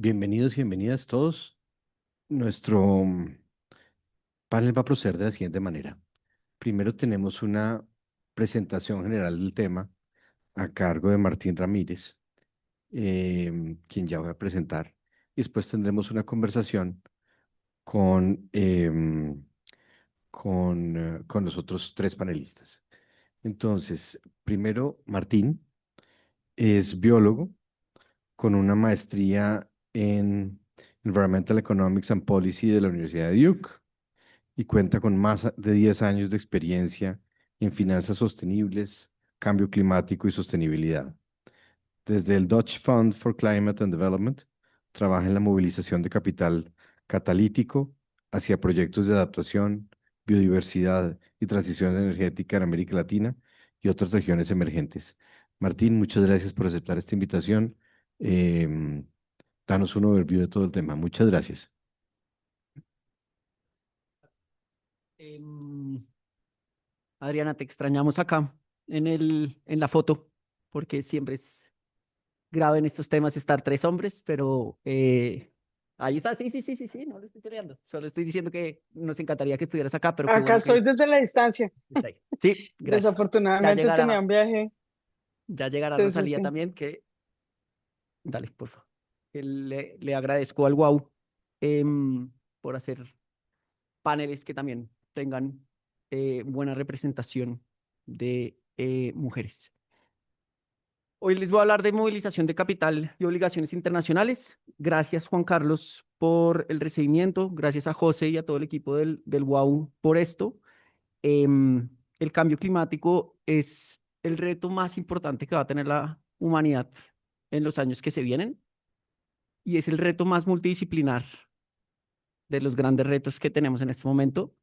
Bienvenidos y bienvenidas todos. Nuestro panel va a proceder de la siguiente manera. Primero tenemos una presentación general del tema a cargo de Martín Ramírez, quien ya voy a presentar. Y después tendremos una conversación con, con los otros tres panelistas. Entonces, primero, Martín es biólogo con una maestría en Environmental Economics and Policy de la Universidad de Duke y cuenta con más de 10 años de experiencia en finanzas sostenibles, cambio climático y sostenibilidad. Desde el Dutch Fund for Climate and Development, trabaja en la movilización de capital catalítico hacia proyectos de adaptación, biodiversidad y transición energética en América Latina y otras regiones emergentes. Martín, muchas gracias por aceptar esta invitación. Em, Danos un overview de todo el tema. Muchas gracias. Em, Adriana, te extrañamos acá en la foto, porque siempre es grave en estos temas estar tres hombres, pero ahí está, sí, sí, sí, sí, sí, no lo estoy peleando. Solo estoy diciendo que nos encantaría que estuvieras acá, pero qué Acá bueno estoy que desde la distancia. está ahí. Sí, gracias. Desafortunadamente tenía un viaje. Ya llegará Sí, sí, Rosalía sí. también, que, dale, por favor. Que le agradezco al Wow por hacer paneles que también tengan buena representación de mujeres. Hoy les voy a hablar de movilización de capital y obligaciones internacionales. Gracias, Juan Carlos, por el recibimiento. Gracias a José y a todo el equipo del WOW por esto. El cambio climático es el reto más importante que va a tener la humanidad en los años que se vienen y es el reto más multidisciplinar de los grandes retos que tenemos en este momento.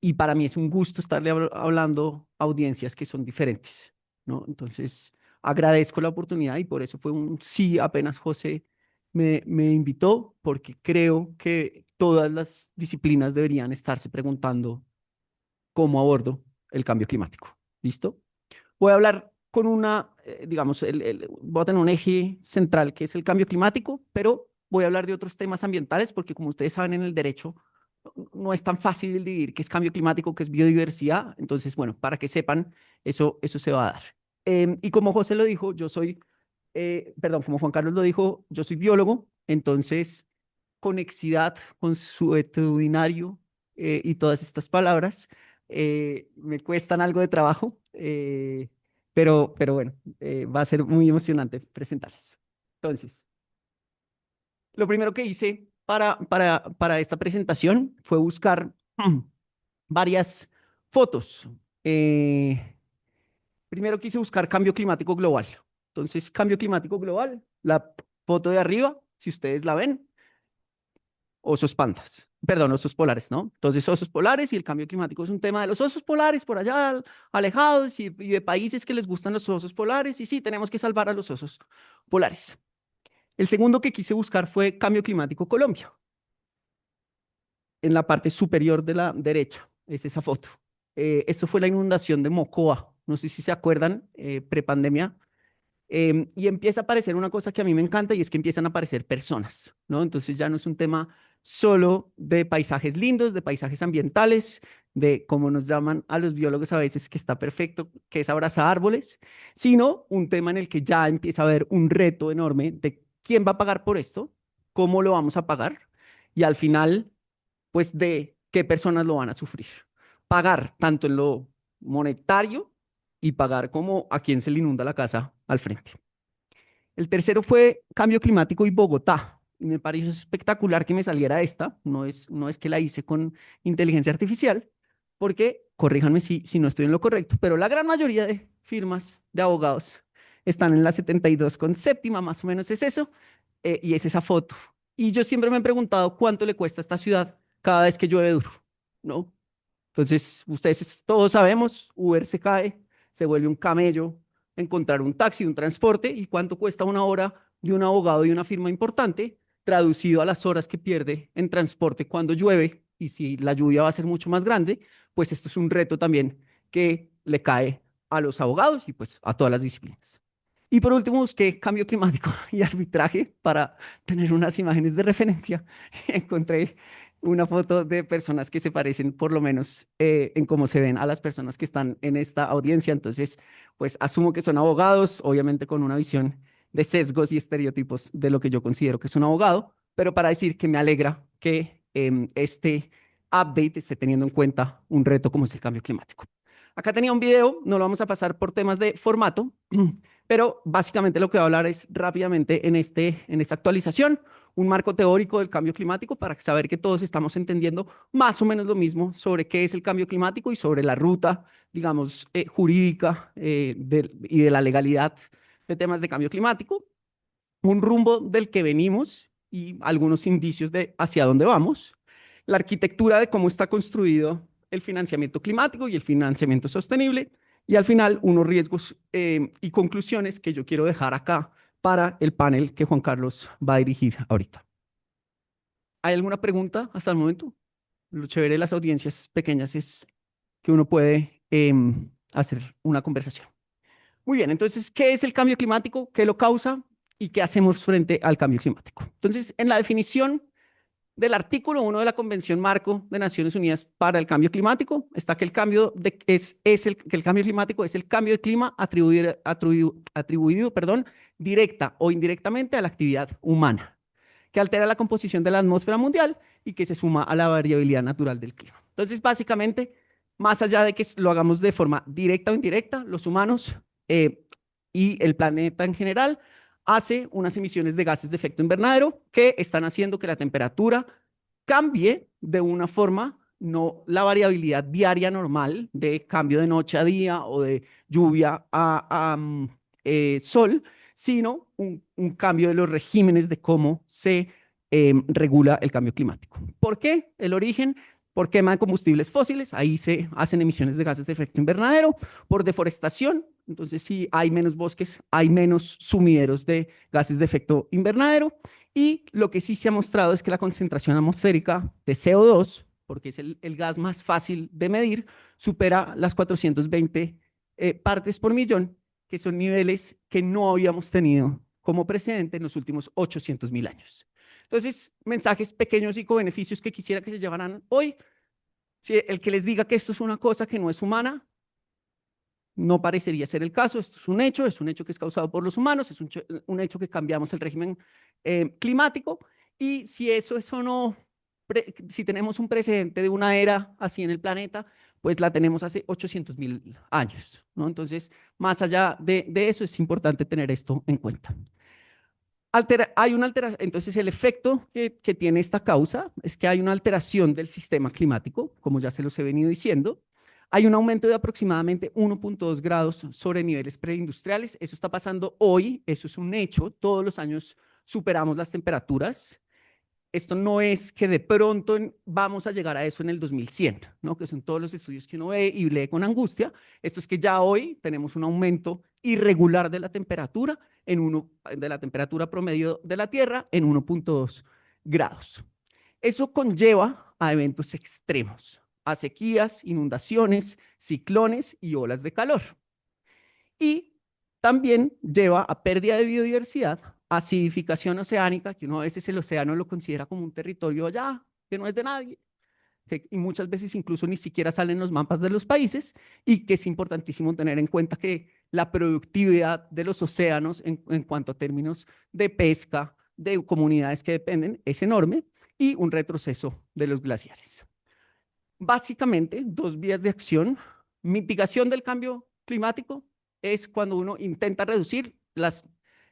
Y para mí es un gusto estarle hablando a audiencias que son diferentes, ¿no? Entonces, agradezco la oportunidad y por eso fue un sí apenas José me invitó, porque creo que todas las disciplinas deberían estarse preguntando cómo abordo el cambio climático. ¿Listo? Voy a hablar con digamos, voy a tener un eje central que es el cambio climático, pero voy a hablar de otros temas ambientales porque como ustedes saben en el derecho no es tan fácil dividir qué es cambio climático, qué es biodiversidad. Entonces, bueno, para que sepan, eso se va a dar. Y como José lo dijo, perdón, como Juan Carlos lo dijo, yo soy biólogo, entonces conexidad, consuetudinario y todas estas palabras me cuestan algo de trabajo, pero bueno, va a ser muy emocionante presentarles. Entonces, lo primero que hice para esta presentación fue buscar varias fotos. Primero quise buscar cambio climático global. Entonces, cambio climático global, la foto de arriba, si ustedes la ven, osos pandas, perdón, osos polares, ¿no? Entonces, osos polares y el cambio climático es un tema de los osos polares por allá alejados y de países que les gustan los osos polares y sí, tenemos que salvar a los osos polares. El segundo que quise buscar fue cambio climático Colombia. En la parte superior de la derecha es esa foto. Esto fue la inundación de Mocoa, no sé si se acuerdan, prepandemia. Y empieza a aparecer una cosa que a mí me encanta y es que empiezan a aparecer personas, ¿no? Entonces ya no es un tema solo de paisajes lindos, de paisajes ambientales, de como nos llaman a los biólogos a veces, que está perfecto, que es abrazar árboles, sino un tema en el que ya empieza a haber un reto enorme de quién va a pagar por esto, cómo lo vamos a pagar y al final, pues de qué personas lo van a sufrir. Pagar tanto en lo monetario y pagar como a quien se le inunda la casa al frente. El tercero fue cambio climático y Bogotá. Y me pareció espectacular que me saliera esta. No es que la hice con inteligencia artificial, porque, corríjanme si no estoy en lo correcto, pero la gran mayoría de firmas de abogados están en la 72 con séptima, más o menos es eso, y es esa foto. Y yo siempre me he preguntado cuánto le cuesta a esta ciudad cada vez que llueve duro, ¿no? Entonces, ustedes todos sabemos, Uber se cae, se vuelve un camello encontrar un taxi, un transporte, y cuánto cuesta una hora de un abogado de una firma importante, traducido a las horas que pierde en transporte cuando llueve, y si la lluvia va a ser mucho más grande, pues esto es un reto también que le cae a los abogados y pues a todas las disciplinas. Y por último, busqué cambio climático y arbitraje para tener unas imágenes de referencia. Encontré una foto de personas que se parecen, por lo menos en cómo se ven a las personas que están en esta audiencia. Entonces, pues asumo que son abogados, obviamente con una visión de sesgos y estereotipos de lo que yo considero que es un abogado, pero para decir que me alegra que este update esté teniendo en cuenta un reto como es el cambio climático. Acá tenía un video, no lo vamos a pasar por temas de formato, pero básicamente lo que voy a hablar es rápidamente en esta actualización, un marco teórico del cambio climático para saber que todos estamos entendiendo más o menos lo mismo sobre qué es el cambio climático y sobre la ruta, digamos, jurídica y de la legalidad de temas de cambio climático, un rumbo del que venimos y algunos indicios de hacia dónde vamos, la arquitectura de cómo está construido el financiamiento climático y el financiamiento sostenible, y al final unos riesgos y conclusiones que yo quiero dejar acá para el panel que Juan Carlos va a dirigir ahorita. ¿Hay alguna pregunta hasta el momento? Lo chévere de las audiencias pequeñas es que uno puede hacer una conversación. Muy bien, entonces, ¿qué es el cambio climático? ¿Qué lo causa? ¿Y qué hacemos frente al cambio climático? Entonces, en la definición del artículo 1 de la Convención Marco de Naciones Unidas para el Cambio Climático está que el cambio climático es el cambio de clima atribuido, directa o indirectamente a la actividad humana, que altera la composición de la atmósfera mundial y que se suma a la variabilidad natural del clima. Entonces, básicamente, más allá de que lo hagamos de forma directa o indirecta, los humanos y el planeta en general hace unas emisiones de gases de efecto invernadero que están haciendo que la temperatura cambie de una forma, no la variabilidad diaria normal de cambio de noche a día o de lluvia a sol, sino un cambio de los regímenes de cómo se regula el cambio climático. ¿Por qué? El origen, por quema de combustibles fósiles, ahí se hacen emisiones de gases de efecto invernadero, por deforestación, entonces si hay menos bosques, hay menos sumideros de gases de efecto invernadero, y lo que sí se ha mostrado es que la concentración atmosférica de CO2, porque es el gas más fácil de medir, supera las 420 partes por millón, que son niveles que no habíamos tenido como precedente en los últimos 800.000 años. Entonces, mensajes pequeños y co-beneficios que quisiera que se llevaran hoy. Si el que les diga que esto es una cosa que no es humana, no parecería ser el caso. Esto es un hecho que es causado por los humanos, es un hecho que cambiamos el régimen climático. Y si eso es o no, si tenemos un precedente de una era así en el planeta, pues la tenemos hace 800.000 años, ¿no? Entonces, más allá de eso, es importante tener esto en cuenta. Hay una alteración, entonces el efecto que tiene esta causa es que hay una alteración del sistema climático, como ya se los he venido diciendo. Hay un aumento de aproximadamente 1.2 grados sobre niveles preindustriales. Eso está pasando hoy, eso es un hecho. Todos los años superamos las temperaturas. Esto no es que de pronto vamos a llegar a eso en el 2100, ¿no? Que son todos los estudios que uno ve y lee con angustia. Esto es que ya hoy tenemos un aumento irregular de la temperatura, de la temperatura promedio de la Tierra en 1.2 grados. Eso conlleva a eventos extremos, a sequías, inundaciones, ciclones y olas de calor. Y también lleva a pérdida de biodiversidad, acidificación oceánica, que uno a veces el océano lo considera como un territorio allá, que no es de nadie, y muchas veces incluso ni siquiera salen los mapas de los países, y que es importantísimo tener en cuenta que la productividad de los océanos en cuanto a términos de pesca, de comunidades que dependen, es enorme, y un retroceso de los glaciares. Básicamente, dos vías de acción: mitigación del cambio climático es cuando uno intenta reducir las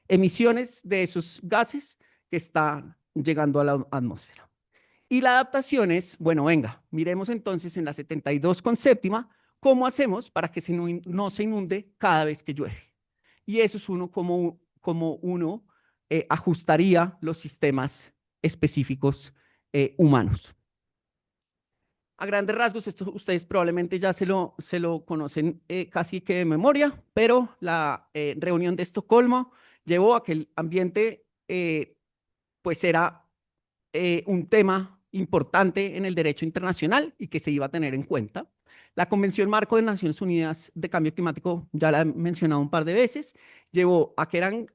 emisiones de esos gases que están llegando a la atmósfera. Y la adaptación es, bueno, venga, miremos entonces en la 72 con séptima, ¿cómo hacemos para que no se inunde cada vez que llueve? Y eso es como uno ajustaría los sistemas específicos humanos. A grandes rasgos, esto ustedes probablemente ya se lo conocen casi que de memoria, pero la reunión de Estocolmo llevó a que el ambiente pues era un tema importante en el derecho internacional y que se iba a tener en cuenta. La Convención Marco de Naciones Unidas de Cambio Climático, ya la he mencionado un par de veces, llevó a que eran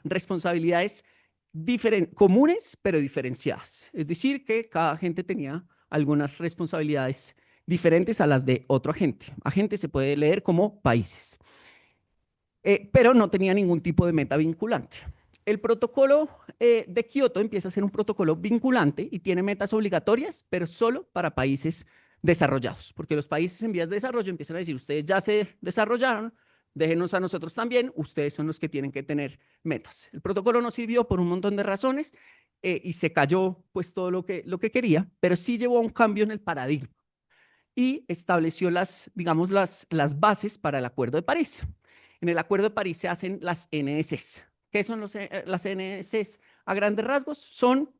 responsabilidades comunes, pero diferenciadas. Es decir, que cada agente tenía algunas responsabilidades diferentes a las de otro agente. Agente se puede leer como países, pero no tenía ningún tipo de meta vinculante. El protocolo de Kioto empieza a ser un protocolo vinculante y tiene metas obligatorias, pero solo para países desarrollados, porque los países en vías de desarrollo empiezan a decir, ustedes ya se desarrollaron, déjenos a nosotros también, ustedes son los que tienen que tener metas. El protocolo no sirvió por un montón de razones y se cayó pues todo lo que quería, pero sí llevó a un cambio en el paradigma y estableció digamos, las bases para el Acuerdo de París. En el Acuerdo de París se hacen las NDCs. ¿Qué son las NDCs? A grandes rasgos son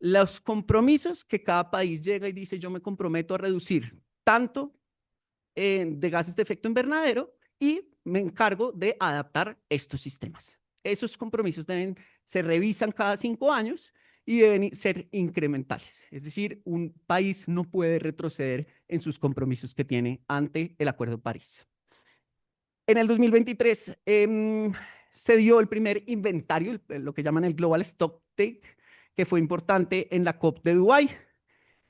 los compromisos que cada país llega y dice, yo me comprometo a reducir tanto de gases de efecto invernadero y me encargo de adaptar estos sistemas. Esos compromisos se revisan cada 5 años y deben ser incrementales. Es decir, un país no puede retroceder en sus compromisos que tiene ante el Acuerdo de París. En el 2023 se dio el primer inventario, lo que llaman el Global Stocktake, que fue importante en la COP de Dubái.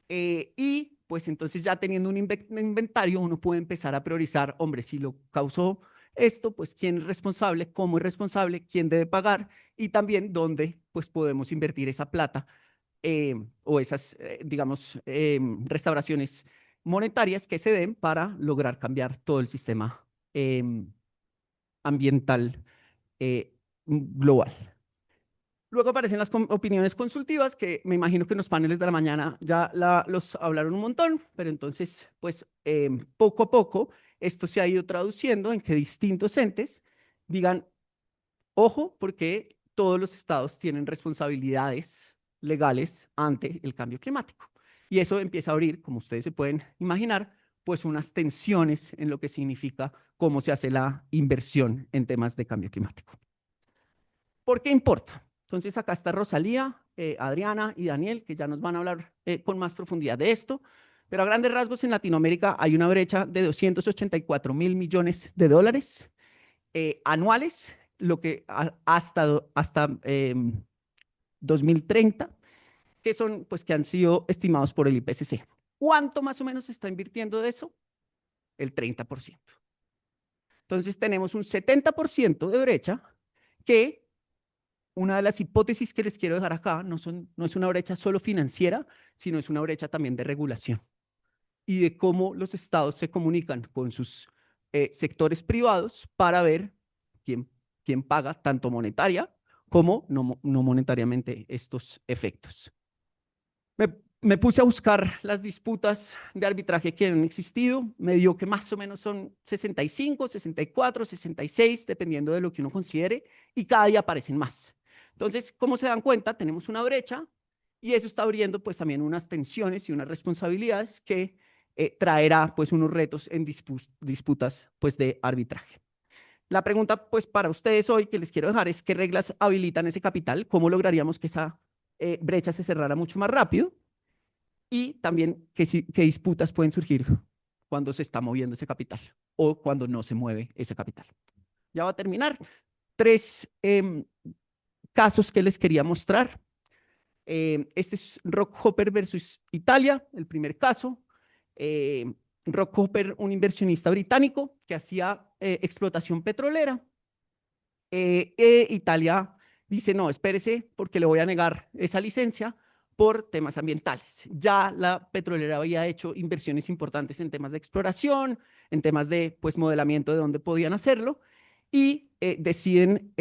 Y pues entonces ya teniendo un inventario, uno puede empezar a priorizar, hombre, si lo causó esto, pues quién es responsable, cómo es responsable, quién debe pagar y también dónde pues podemos invertir esa plata o esas, digamos, restauraciones monetarias que se den para lograr cambiar todo el sistema ambiental global. Luego aparecen las opiniones consultivas, que me imagino que en los paneles de la mañana ya los hablaron un montón, pero entonces, pues poco a poco, esto se ha ido traduciendo en que distintos entes digan, ojo, porque todos los estados tienen responsabilidades legales ante el cambio climático. Y eso empieza a abrir, como ustedes se pueden imaginar, pues unas tensiones en lo que significa cómo se hace la inversión en temas de cambio climático. ¿Por qué importa? Entonces acá está Rosalía, Adriana y Daniel, que ya nos van a hablar con más profundidad de esto. Pero a grandes rasgos en Latinoamérica hay una brecha de 284.000 millones de dólares anuales, lo que hasta 2030, que son, pues, que han sido estimados por el IPCC. ¿Cuánto más o menos se está invirtiendo de eso? El 30%. Entonces tenemos un 70% de brecha que una de las hipótesis que les quiero dejar acá no es una brecha solo financiera, sino es una brecha también de regulación y de cómo los estados se comunican con sus sectores privados para ver quién paga tanto monetaria como no monetariamente estos efectos. Me puse a buscar las disputas de arbitraje que han existido, me dio que más o menos son 65, 64, 66, dependiendo de lo que uno considere, y cada día aparecen más. Entonces, como se dan cuenta, tenemos una brecha y eso está abriendo pues también unas tensiones y unas responsabilidades que traerá pues unos retos en disputas pues de arbitraje. La pregunta pues para ustedes hoy que les quiero dejar es ¿qué reglas habilitan ese capital? ¿Cómo lograríamos que esa brecha se cerrara mucho más rápido? Y también qué disputas pueden surgir cuando se está moviendo ese capital o cuando no se mueve ese capital. Ya va a terminar. 3 casos que les quería mostrar. Este es Rockhopper versus Italia, el primer caso. Rockhopper, un inversionista británico que hacía explotación petrolera. Italia dice, no, espérese porque le voy a negar esa licencia por temas ambientales. Ya la petrolera había hecho inversiones importantes en temas de exploración, en temas de pues, modelamiento de dónde podían hacerlo, y deciden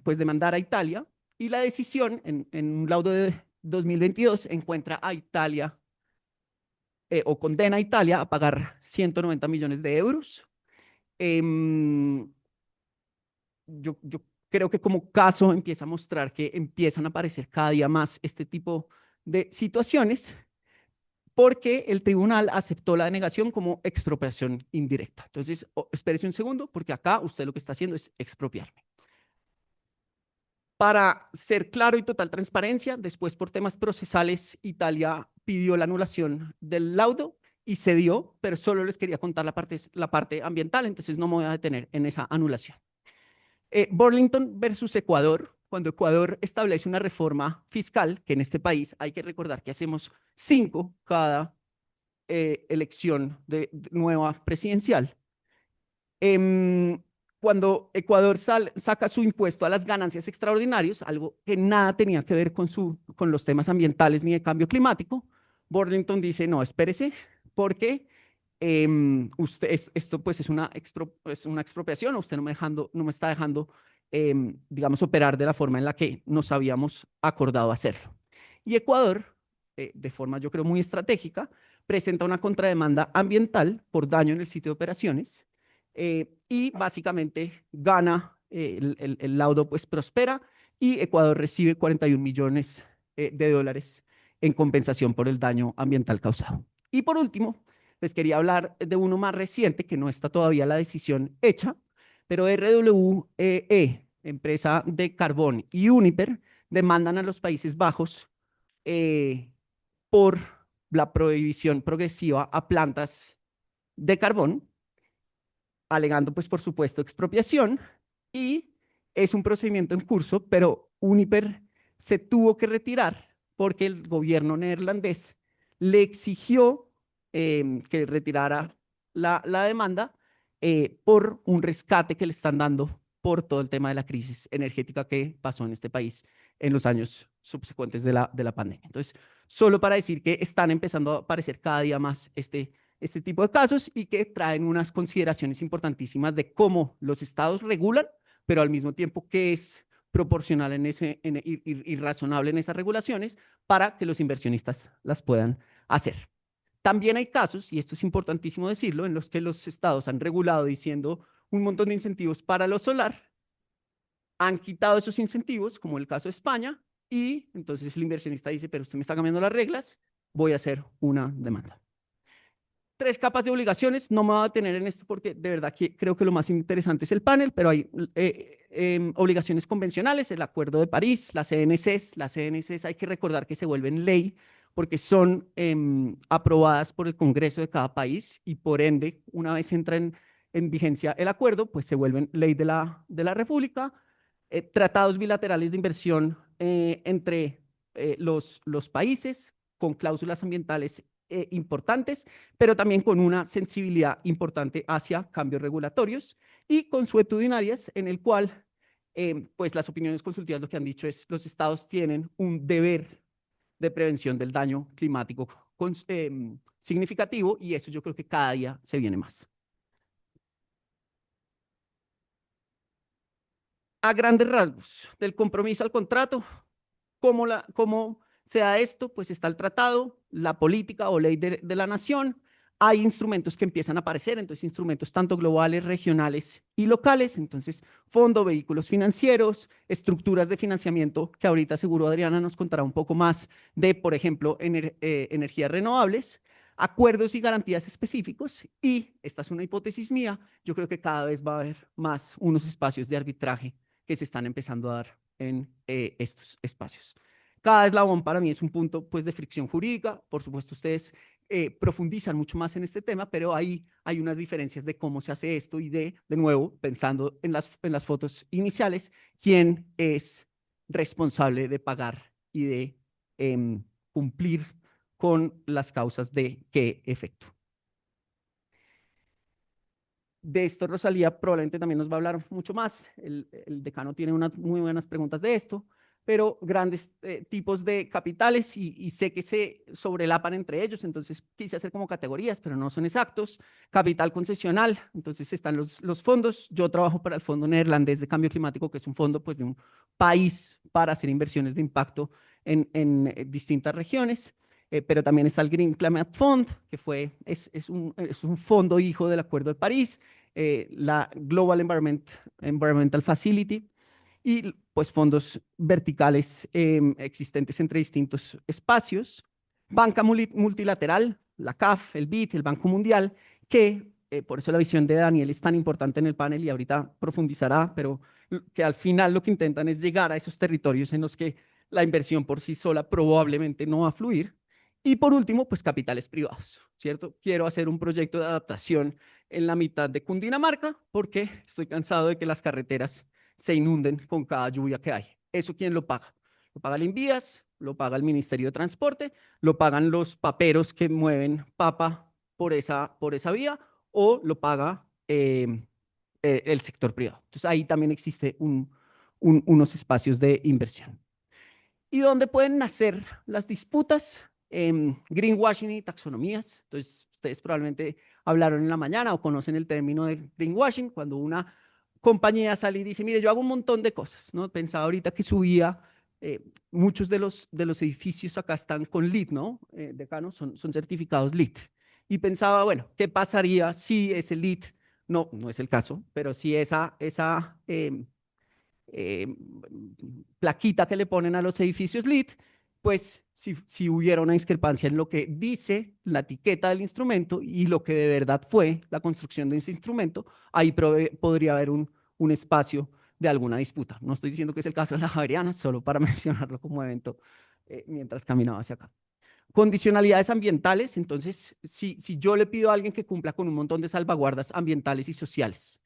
pues, demandar a Italia, y la decisión en un laudo de 2022 encuentra a Italia o condena a Italia a pagar 190 millones de euros. Yo creo que como caso empieza a mostrar que empiezan a aparecer cada día más este tipo de situaciones porque el tribunal aceptó la denegación como expropiación indirecta. Entonces, espérese un segundo porque acá usted lo que está haciendo es expropiarme. Para ser claro y total transparencia, después por temas procesales, Italia pidió la anulación del laudo y se dio, pero solo les quería contar la parte ambiental, entonces no me voy a detener en esa anulación. Burlington versus Ecuador. Cuando Ecuador establece una reforma fiscal, que en este país hay que recordar que hacemos 5 cada elección de nueva presidencial. Cuando Ecuador saca su impuesto a las ganancias extraordinarias, algo que nada tenía que ver con los temas ambientales ni de cambio climático, Burlington dice, no, espérese, porque esto pues es una expropiación, usted no me está dejando, digamos, operar de la forma en la que nos habíamos acordado hacerlo. Y Ecuador, de forma yo creo muy estratégica, presenta una contrademanda ambiental por daño en el sitio de operaciones, y básicamente gana, el laudo pues prospera y Ecuador recibe 41 millones de dólares en compensación por el daño ambiental causado. Y por último, les quería hablar de uno más reciente, que no está todavía la decisión hecha, pero RWE, empresa de carbón, y Uniper demandan a los Países Bajos por la prohibición progresiva a plantas de carbón, alegando, pues, por supuesto, expropiación, y es un procedimiento en curso, pero Uniper se tuvo que retirar porque el gobierno neerlandés le exigió que retirara la demanda por un rescate que le están dando por todo el tema de la crisis energética que pasó en este país en los años subsecuentes de la pandemia. Entonces, solo para decir que están empezando a aparecer cada día más este tipo de casos y que traen unas consideraciones importantísimas de cómo los estados regulan, pero al mismo tiempo que es proporcional y razonable en esas regulaciones para que los inversionistas las puedan hacer. También hay casos, y esto es importantísimo decirlo, en los que los estados han regulado diciendo un montón de incentivos para lo solar, han quitado esos incentivos, como el caso de España, y entonces el inversionista dice, pero usted me está cambiando las reglas, voy a hacer una demanda. 3 capas de obligaciones, no me voy a detener en esto porque de verdad que creo que lo más interesante es el panel, pero hay obligaciones convencionales, el Acuerdo de París, las CNCs hay que recordar que se vuelven ley porque son aprobadas por el Congreso de cada país y por ende, una vez entra en vigencia el acuerdo, pues se vuelven ley de la República. Tratados bilaterales de inversión entre los países con cláusulas ambientales importantes, pero también con una sensibilidad importante hacia cambios regulatorios y consuetudinarias, en el cual pues las opiniones consultivas lo que han dicho es los estados tienen un deber de prevención del daño climático significativo, y eso yo creo que cada día se viene más. A grandes rasgos, del compromiso al contrato, ¿cómo se da esto? Pues está el tratado, la política o ley de la nación. Hay instrumentos que empiezan a aparecer, entonces instrumentos tanto globales, regionales y locales, entonces fondo, vehículos financieros, estructuras de financiamiento, que ahorita seguro Adriana nos contará un poco más de, por ejemplo, energías renovables, acuerdos y garantías específicos, y esta es una hipótesis mía, yo creo que cada vez va a haber más unos espacios de arbitraje que se están empezando a dar en estos espacios. Cada eslabón para mí es un punto pues, de fricción jurídica. Por supuesto, ustedes profundizan mucho más en este tema, pero ahí hay unas diferencias de cómo se hace esto y de nuevo, pensando en las fotos iniciales, quién es responsable de pagar y de cumplir con las causas de qué efecto. De esto Rosalía probablemente también nos va a hablar mucho más. El decano tiene unas muy buenas preguntas de esto, pero grandes tipos de capitales y sé que se sobrelapan entre ellos, entonces quise hacer como categorías, pero no son exactos. Capital concesional, entonces están los fondos. Yo trabajo para el Fondo Neerlandés de Cambio Climático, que es un fondo pues, de un país para hacer inversiones de impacto en distintas regiones. Pero también está el Green Climate Fund, que es un fondo hijo del Acuerdo de París, la Global Environmental Facility y pues fondos verticales existentes entre distintos espacios. Banca multilateral, la CAF, el BID, el Banco Mundial, que por eso la visión de Daniel es tan importante en el panel y ahorita profundizará, pero que al final lo que intentan es llegar a esos territorios en los que la inversión por sí sola probablemente no va a fluir. Y por último, pues capitales privados, ¿cierto? Quiero hacer un proyecto de adaptación en la mitad de Cundinamarca porque estoy cansado de que las carreteras se inunden con cada lluvia que hay. ¿Eso quién lo paga? Lo paga el Invías, lo paga el Ministerio de Transporte, lo pagan los paperos que mueven papa por esa vía o lo paga el sector privado. Entonces ahí también existe unos espacios de inversión. ¿Y dónde pueden nacer las disputas? Greenwashing y taxonomías. Entonces, ustedes probablemente hablaron en la mañana o conocen el término de greenwashing, cuando una compañía sale y dice, mire, yo hago un montón de cosas, ¿no? Pensaba ahorita que subía, muchos de los edificios acá están con LEED, ¿no? Decano, son certificados LEED. Y pensaba, bueno, ¿qué pasaría si ese LEED, no es el caso, pero si esa eh, plaquita que le ponen a los edificios LEED, pues si hubiera una discrepancia en lo que dice la etiqueta del instrumento y lo que de verdad fue la construcción de ese instrumento, ahí podría haber un espacio de alguna disputa. No estoy diciendo que es el caso de la Javeriana, solo para mencionarlo como evento mientras caminaba hacia acá. Condicionalidades ambientales, entonces, si yo le pido a alguien que cumpla con un montón de salvaguardas ambientales y sociales,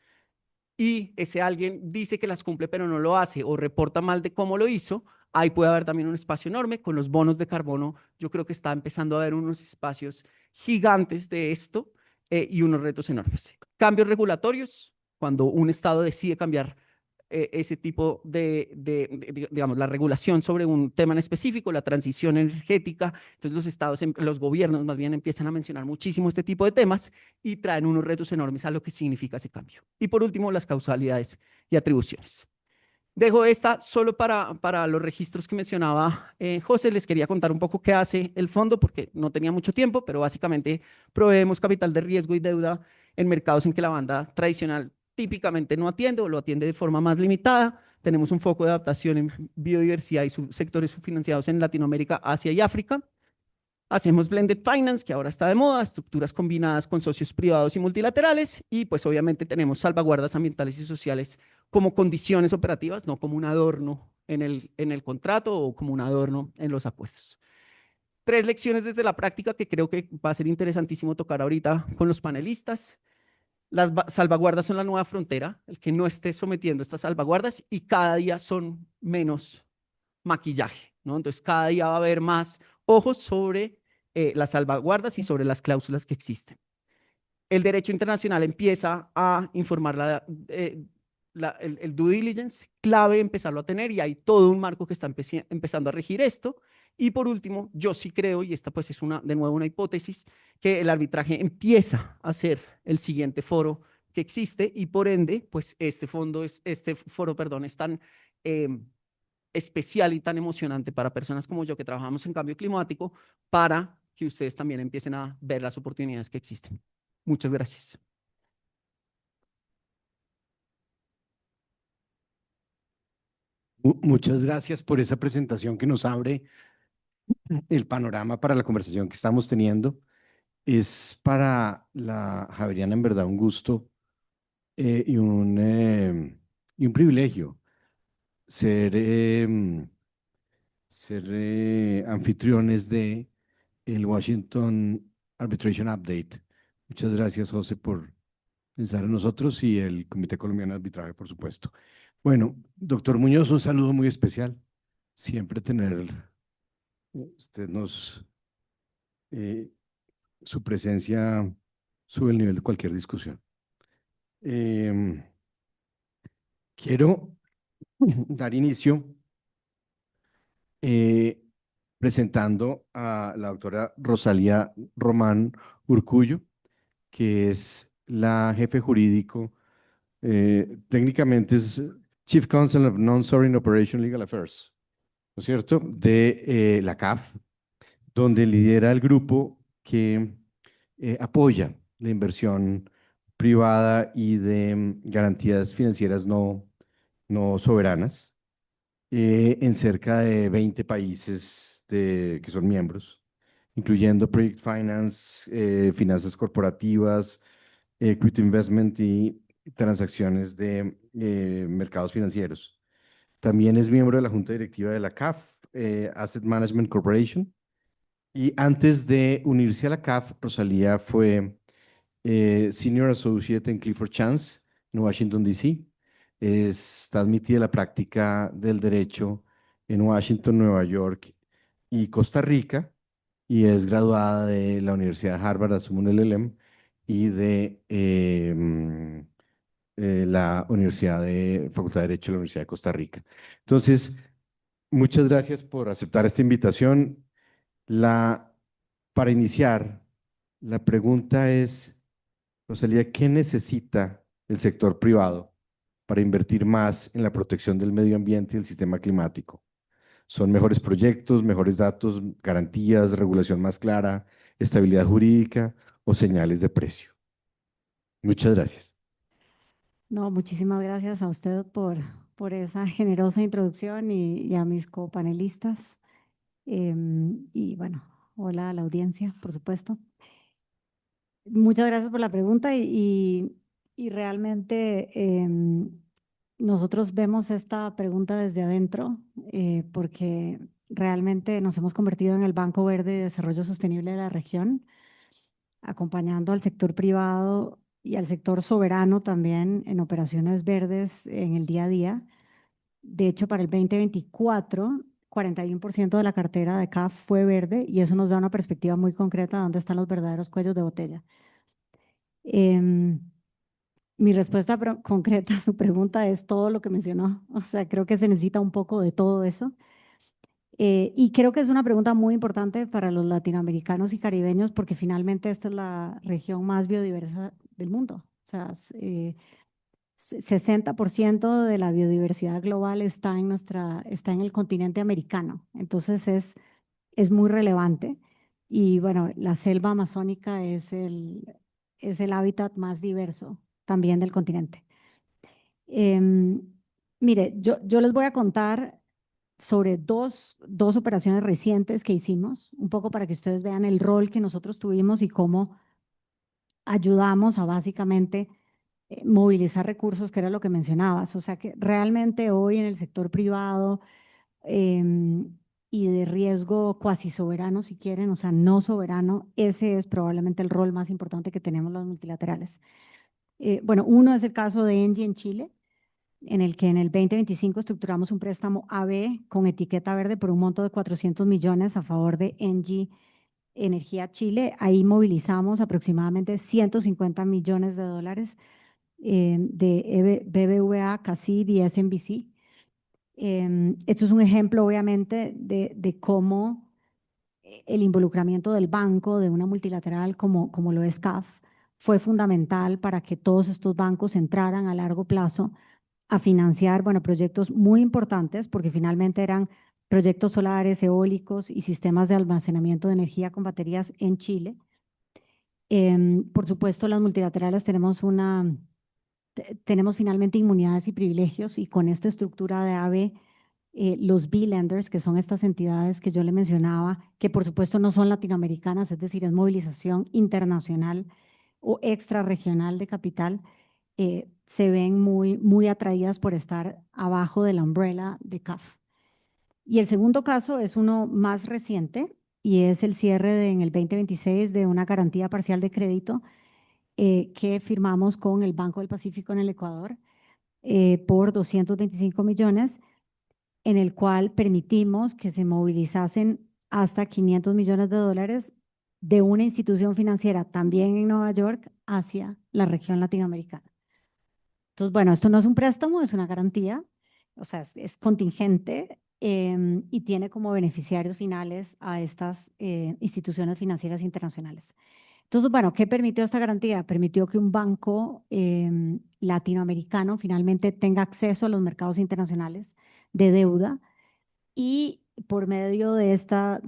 y ese alguien dice que las cumple pero no lo hace o reporta mal de cómo lo hizo, ahí puede haber también un espacio enorme. Con los bonos de carbono, yo creo que está empezando a haber unos espacios gigantes de esto y unos retos enormes. Cambios regulatorios, cuando un estado decide cambiar ese tipo digamos, la regulación sobre un tema en específico, la transición energética. Entonces los estados, los gobiernos más bien empiezan a mencionar muchísimo este tipo de temas y traen unos retos enormes a lo que significa ese cambio. Y por último, las causalidades y atribuciones. Dejo esta solo para los registros que mencionaba José. Les quería contar un poco qué hace el fondo porque no tenía mucho tiempo, pero básicamente proveemos capital de riesgo y deuda en mercados en que la banda tradicional típicamente no atiende o lo atiende de forma más limitada. Tenemos un foco de adaptación en biodiversidad y sectores subfinanciados en Latinoamérica, Asia y África. Hacemos blended finance, que ahora está de moda, estructuras combinadas con socios privados y multilaterales, y pues obviamente tenemos salvaguardas ambientales y sociales como condiciones operativas, no como un adorno en el contrato o como un adorno en los acuerdos. 3 lecciones desde la práctica que creo que va a ser interesantísimo tocar ahorita con los panelistas. Las salvaguardas son la nueva frontera, el que no esté sometiendo estas salvaguardas y cada día son menos maquillaje, ¿no? Entonces cada día va a haber más ojos sobre las salvaguardas y sobre las cláusulas que existen. El derecho internacional empieza a informar el due diligence, clave empezarlo a tener y hay todo un marco que está empezando a regir esto. Y por último, yo sí creo, y esta pues es de nuevo una hipótesis, que el arbitraje empieza a ser el siguiente foro que existe y por ende, pues este foro, perdón, es tan especial y tan emocionante para personas como yo que trabajamos en cambio climático para que ustedes también empiecen a ver las oportunidades que existen. Muchas gracias. Muchas gracias por esa presentación que nos abre el panorama para la conversación que estamos teniendo. Es para la Javeriana en verdad un gusto y un privilegio ser, anfitriones de el Washington Arbitration Update. Muchas gracias, José, por pensar en nosotros y el Comité Colombiano de Arbitraje, por supuesto. Bueno, doctor Muñoz, un saludo muy especial. Siempre tener usted eh, su presencia sube el nivel de cualquier discusión. Em, quiero dar inicio eh, presentando a la doctora Rosalía Román Urcullo, que es la jefe jurídico, técnicamente es Chief Counsel of Non-Sovereign Operation Legal Affairs, ¿no es cierto?, de la CAF, donde lidera el grupo que apoya la inversión privada y de garantías financieras no soberanas en cerca de 20 países que son miembros, incluyendo Project Finance, finanzas corporativas, equity investment y transacciones de mercados financieros. También es miembro de la junta directiva de la CAF, Asset Management Corporation, Y antes de unirse a la CAF, Rosalía fue Senior Associate en Clifford Chance, en Washington, D.C. Está admitida a la práctica del derecho en Washington, Nueva York y Costa Rica, y es graduada de la Universidad de Harvard, asume un LLM, y de la Facultad de Derecho de la Universidad de Costa Rica. Entonces, muchas gracias por aceptar esta invitación. La, para iniciar, la pregunta es, Rosalía, ¿qué necesita el sector privado para invertir más en la protección del medio ambiente y el sistema climático? ¿Son mejores proyectos, mejores datos, garantías, regulación más clara, estabilidad jurídica o señales de precio? Muchas gracias. No, muchísimas gracias a usted por esa generosa introducción y a mis copanelistas. Y bueno, hola a la audiencia, por supuesto. Muchas gracias por la pregunta y realmente nosotros vemos esta pregunta desde adentro porque realmente nos hemos convertido en el Banco Verde de Desarrollo Sostenible de la región, acompañando al sector privado y al sector soberano también en operaciones verdes en el día a día. De hecho, para el 2024, 41% de la cartera de CAF fue verde y eso nos da una perspectiva muy concreta de dónde están los verdaderos cuellos de botella. Mi respuesta concreta a su pregunta es todo lo que mencionó. O sea, creo que se necesita un poco de todo eso. Y creo que es una pregunta muy importante para los latinoamericanos y caribeños porque finalmente esta es la región más biodiversa del mundo. O sea, 60% de la biodiversidad global está en el continente americano. Entonces es muy relevante. Y bueno, la selva amazónica es el hábitat más diverso también del continente. Mire, yo les voy a contar sobre dos operaciones recientes que hicimos, un poco para que ustedes vean el rol que nosotros tuvimos y cómo ayudamos a básicamente movilizar recursos, que era lo que mencionabas. O sea que realmente hoy en el sector privado y de riesgo cuasi soberano, si quieren, o sea, no soberano, ese es probablemente el rol más importante que tenemos los multilaterales. Bueno, uno es el caso de Engie en Chile, en el que en el 2025 estructuramos un préstamo AB con etiqueta verde por un monto de 400 millones a favor de Engie Energía Chile. Ahí movilizamos aproximadamente 150 millones de dólares de BBVA, CACIB y SMBC. Esto es un ejemplo, obviamente, de cómo el involucramiento del banco, de una multilateral como lo es CAF, fue fundamental para que todos estos bancos entraran a largo plazo a financiar, bueno, proyectos muy importantes, porque finalmente eran proyectos solares, eólicos y sistemas de almacenamiento de energía con baterías en Chile. Por supuesto, las multilaterales tenemos finalmente inmunidades y privilegios y con esta estructura de AVE, los B-lenders, que son estas entidades que yo le mencionaba, que por supuesto no son latinoamericanas, es decir, es movilización internacional o extrarregional de capital, se ven muy atraídas por estar abajo de la umbrella de CAF. Y el segundo caso es uno más reciente y es el cierre en el 2026 de una garantía parcial de crédito que firmamos con el Banco del Pacífico en el Ecuador por 225 millones, en el cual permitimos que se movilizasen hasta 500 millones de dólares de una institución financiera también en Nueva York hacia la región latinoamericana. Entonces, bueno, esto no es un préstamo, es una garantía, o sea, es contingente y tiene como beneficiarios finales a estas instituciones financieras internacionales. Entonces, bueno, ¿qué permitió esta garantía? Permitió que un banco latinoamericano finalmente tenga acceso a los mercados internacionales de deuda y por medio de este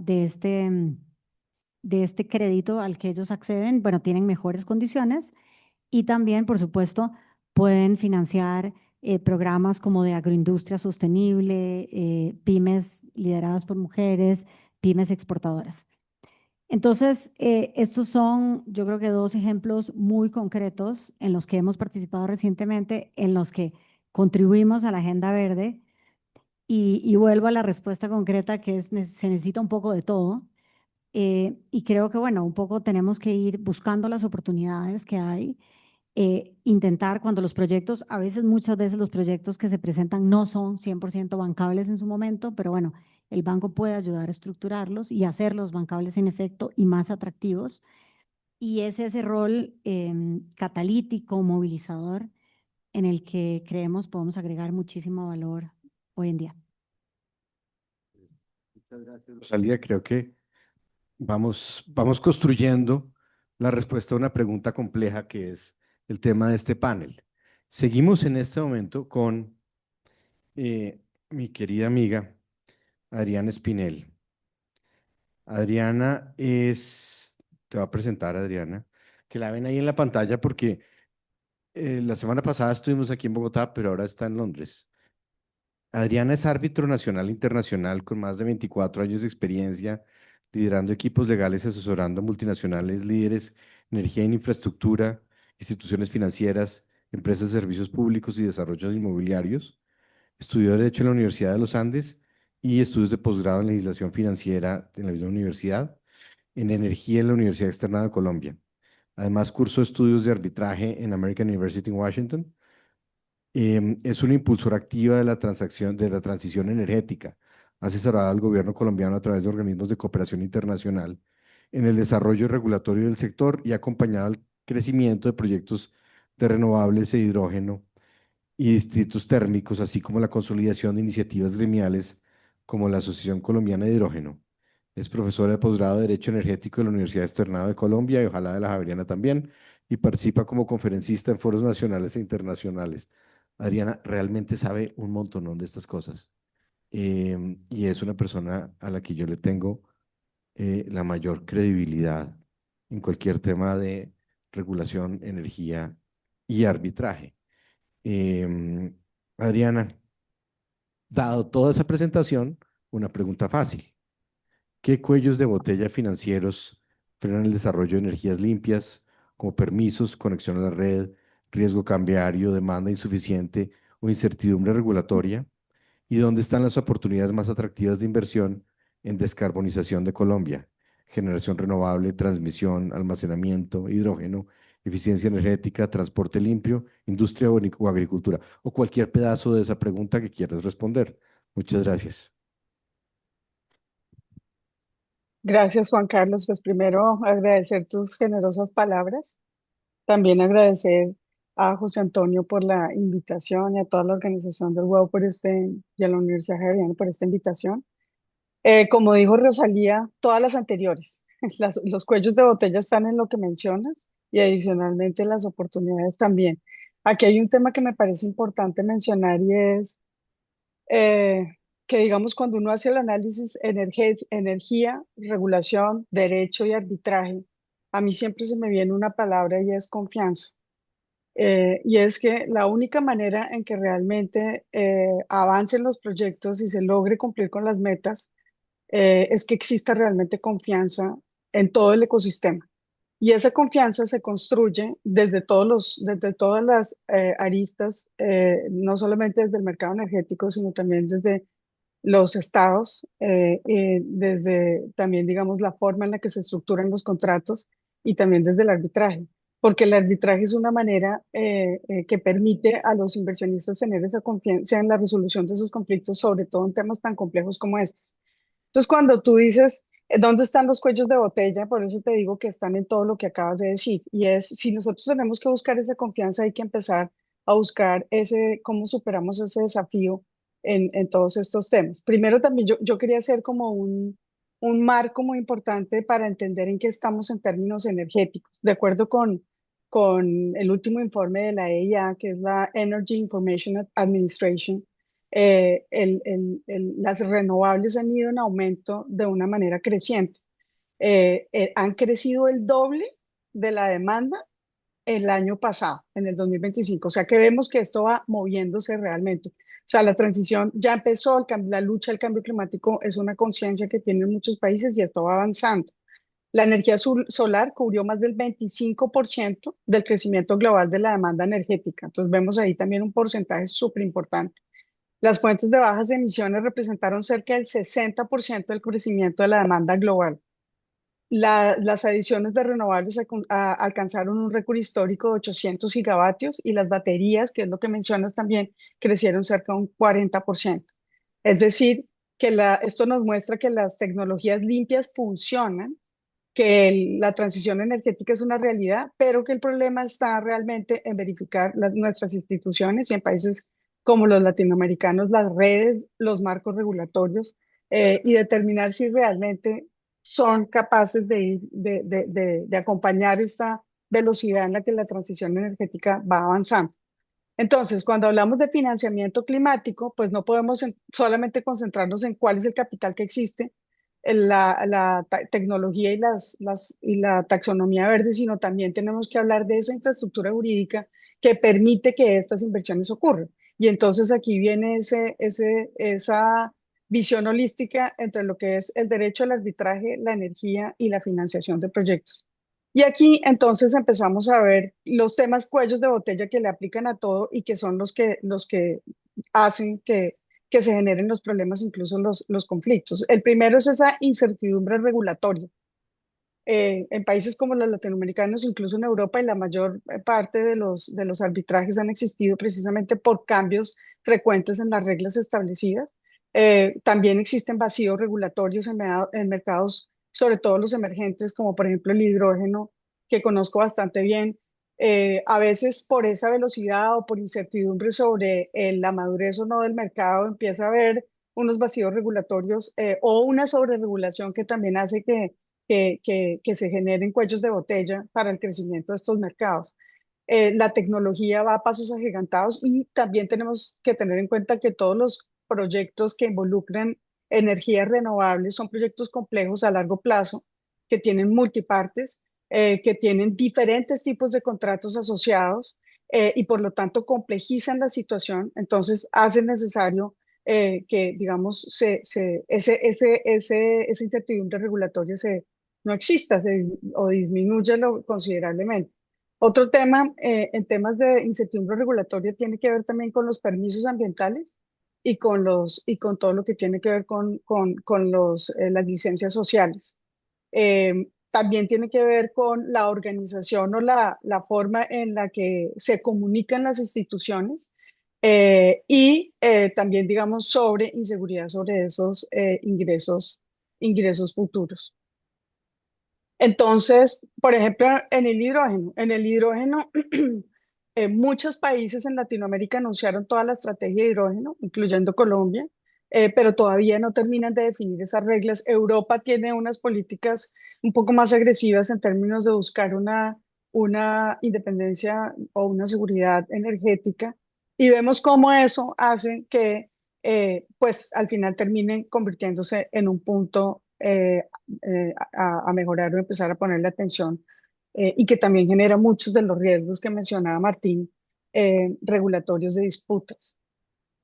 crédito al que ellos acceden, bueno, tienen mejores condiciones y también, por supuesto, pueden financiar programas como de agroindustria sostenible, pymes lideradas por mujeres, pymes exportadoras. Entonces, estos son, yo creo que dos ejemplos muy concretos en los que hemos participado recientemente, en los que contribuimos a la Agenda Verde y vuelvo a la respuesta concreta que se necesita un poco de todo. Y creo que, bueno, un poco tenemos que ir buscando las oportunidades que hay, intentar cuando los proyectos, a veces, muchas veces los proyectos que se presentan no son 100% bancables en su momento, pero bueno, el banco puede ayudar a estructurarlos y hacerlos bancables en efecto y más atractivos. Y es ese rol catalítico, movilizador, en el que creemos podemos agregar muchísimo valor hoy en día. Muchas gracias, Rosalía. Creo que vamos construyendo la respuesta a una pregunta compleja que es el tema de este panel. Seguimos en este momento con mi querida amiga Adriana Espinel. Adriana te va a presentar Adriana, que la ven ahí en la pantalla porque la semana pasada estuvimos aquí en Bogotá, pero ahora está en Londres. Adriana es árbitro nacional e internacional con más de 24 años de experiencia, liderando equipos legales y asesorando a multinacionales líderes, energía en infraestructura, instituciones financieras, empresas de servicios públicos y desarrollos inmobiliarios. Estudió Derecho en la Universidad de los Andes y estudios de posgrado en legislación financiera en la misma universidad, en energía en la Universidad Externa de Colombia. Además, cursó estudios de arbitraje en American University en Washington. Es una impulsora activa de de la transición energética. Ha asesorado al gobierno colombiano a través de organismos de cooperación internacional en el desarrollo regulatorio del sector y ha acompañado el crecimiento de proyectos de renovables e hidrógeno y distritos térmicos, así como la consolidación de iniciativas gremiales como la Asociación Colombiana de Hidrógeno. Es profesora de posgrado de Derecho Energético de la Universidad Externado de Colombia y ojalá de la Javeriana también, y participa como conferencista en foros nacionales e internacionales. Adriana realmente sabe un montón de estas cosas y es una persona a la que yo le tengo la mayor credibilidad en cualquier tema de regulación, energía y arbitraje. Em, Adriana, dado toda esa presentación, una pregunta fácil. ¿Qué cuellos de botella financieros frenan el desarrollo de energías limpias, como permisos, conexión a la red, riesgo cambiario, demanda insuficiente o incertidumbre regulatoria? ¿Y dónde están las oportunidades más atractivas de inversión en descarbonización de Colombia? Generación renovable, transmisión, almacenamiento, hidrógeno, eficiencia energética, transporte limpio, industria o agricultura, o cualquier pedazo de esa pregunta que quieras responder. Muchas gracias. Gracias, Juan Carlos. Pues primero agradecer tus generosas palabras. También agradecer a José Antonio por la invitación y a toda la organización del WOW y a la Universidad Javeriana por esta invitación. Como dijo Rosalía, todas las anteriores, los cuellos de botella están en lo que mencionas y adicionalmente las oportunidades también. Aquí hay un tema que me parece importante mencionar y es eh, que, digamos, cuando uno hace el análisis energía, regulación, derecho y arbitraje, a mí siempre se me viene una palabra y es confianza. Y es que la única manera en que realmente avancen los proyectos y se logre cumplir con las metas es que exista realmente confianza en todo el ecosistema. Y esa confianza se construye desde todas las aristas, no solamente desde el mercado energético, sino también desde los estados, desde también, digamos, la forma en la que se estructuran los contratos y también desde el arbitraje, porque el arbitraje es una manera que permite a los inversionistas tener esa confianza en la resolución de sus conflictos, sobre todo en temas tan complejos como estos. Entonces, cuando tú dices, ¿dónde están los cuellos de botella? Por eso te digo que están en todo lo que acabas de decir. Y es, si nosotros tenemos que buscar esa confianza, hay que empezar a buscar cómo superamos ese desafío en todos estos temas. Primero, también yo quería hacer como un marco muy importante para entender en qué estamos en términos energéticos. De acuerdo con el último informe de la EIA, que es la Energy Information Administration, las renovables han ido en aumento de una manera creciente. Han crecido el doble de la demanda el año pasado, en el 2025. O sea que vemos que esto va moviéndose realmente. O sea, la transición ya empezó, la lucha al cambio climático es una conciencia que tienen muchos países y esto va avanzando. La energía solar cubrió más del 25% del crecimiento global de la demanda energética. Entonces vemos ahí también un porcentaje súper importante. Las fuentes de bajas emisiones representaron cerca del 60% del crecimiento de la demanda global. las adiciones de renovables alcanzaron un récord histórico de 800 gigavatios y las baterías, que es lo que mencionas también, crecieron cerca de un 40%. Es decir, que esto nos muestra que las tecnologías limpias funcionan, que la transición energética es una realidad, pero que el problema está realmente en verificar nuestras instituciones y en países como los latinoamericanos, las redes, los marcos regulatorios, y determinar si realmente son capaces de acompañar esta velocidad en la que la transición energética va avanzando. Entonces, cuando hablamos de financiamiento climático, pues no podemos solamente concentrarnos en cuál es el capital que existe, en la tecnología y la taxonomía verde, sino también tenemos que hablar de esa infraestructura jurídica que permite que estas inversiones ocurran. Y entonces aquí viene esa visión holística entre lo que es el derecho al arbitraje, la energía y la financiación de proyectos. Y aquí entonces empezamos a ver los temas cuellos de botella que le aplican a todo y que son los que hacen que se generen los problemas, incluso los conflictos. El primero es esa incertidumbre regulatoria. En países como los latinoamericanos, incluso en Europa, y la mayor parte de los arbitrajes han existido precisamente por cambios frecuentes en las reglas establecidas. También existen vacíos regulatorios en mercados, sobre todo los emergentes, como por ejemplo el hidrógeno, que conozco bastante bien. A veces por esa velocidad o por incertidumbre sobre la madurez o no del mercado, empieza a haber unos vacíos regulatorios o una sobreregulación que también hace que se generen cuellos de botella para el crecimiento de estos mercados. La tecnología va a pasos agigantados y también tenemos que tener en cuenta que todos los proyectos que involucran energías renovables son proyectos complejos a largo plazo, que tienen multipartes, que tienen diferentes tipos de contratos asociados, y por lo tanto complejizan la situación. Entonces hace necesario que, digamos, esa incertidumbre regulatoria no exista o disminúyelo considerablemente. Otro tema, en temas de incertidumbre regulatoria, tiene que ver también con los permisos ambientales y con todo lo que tiene que ver con las licencias sociales. También tiene que ver con la organización o la forma en la que se comunican las instituciones, y también, digamos, sobre inseguridad sobre esos ingresos futuros. Entonces, por ejemplo, en el hidrógeno, muchos países en Latinoamérica anunciaron toda la estrategia de hidrógeno, incluyendo Colombia, pero todavía no terminan de definir esas reglas. Europa tiene unas políticas un poco más agresivas en términos de buscar una independencia o una seguridad energética, y vemos cómo eso hace que, pues, al final termine convirtiéndose en un punto a mejorar o empezar a ponerle atención, y que también genera muchos de los riesgos que mencionaba Martín, regulatorios de disputas.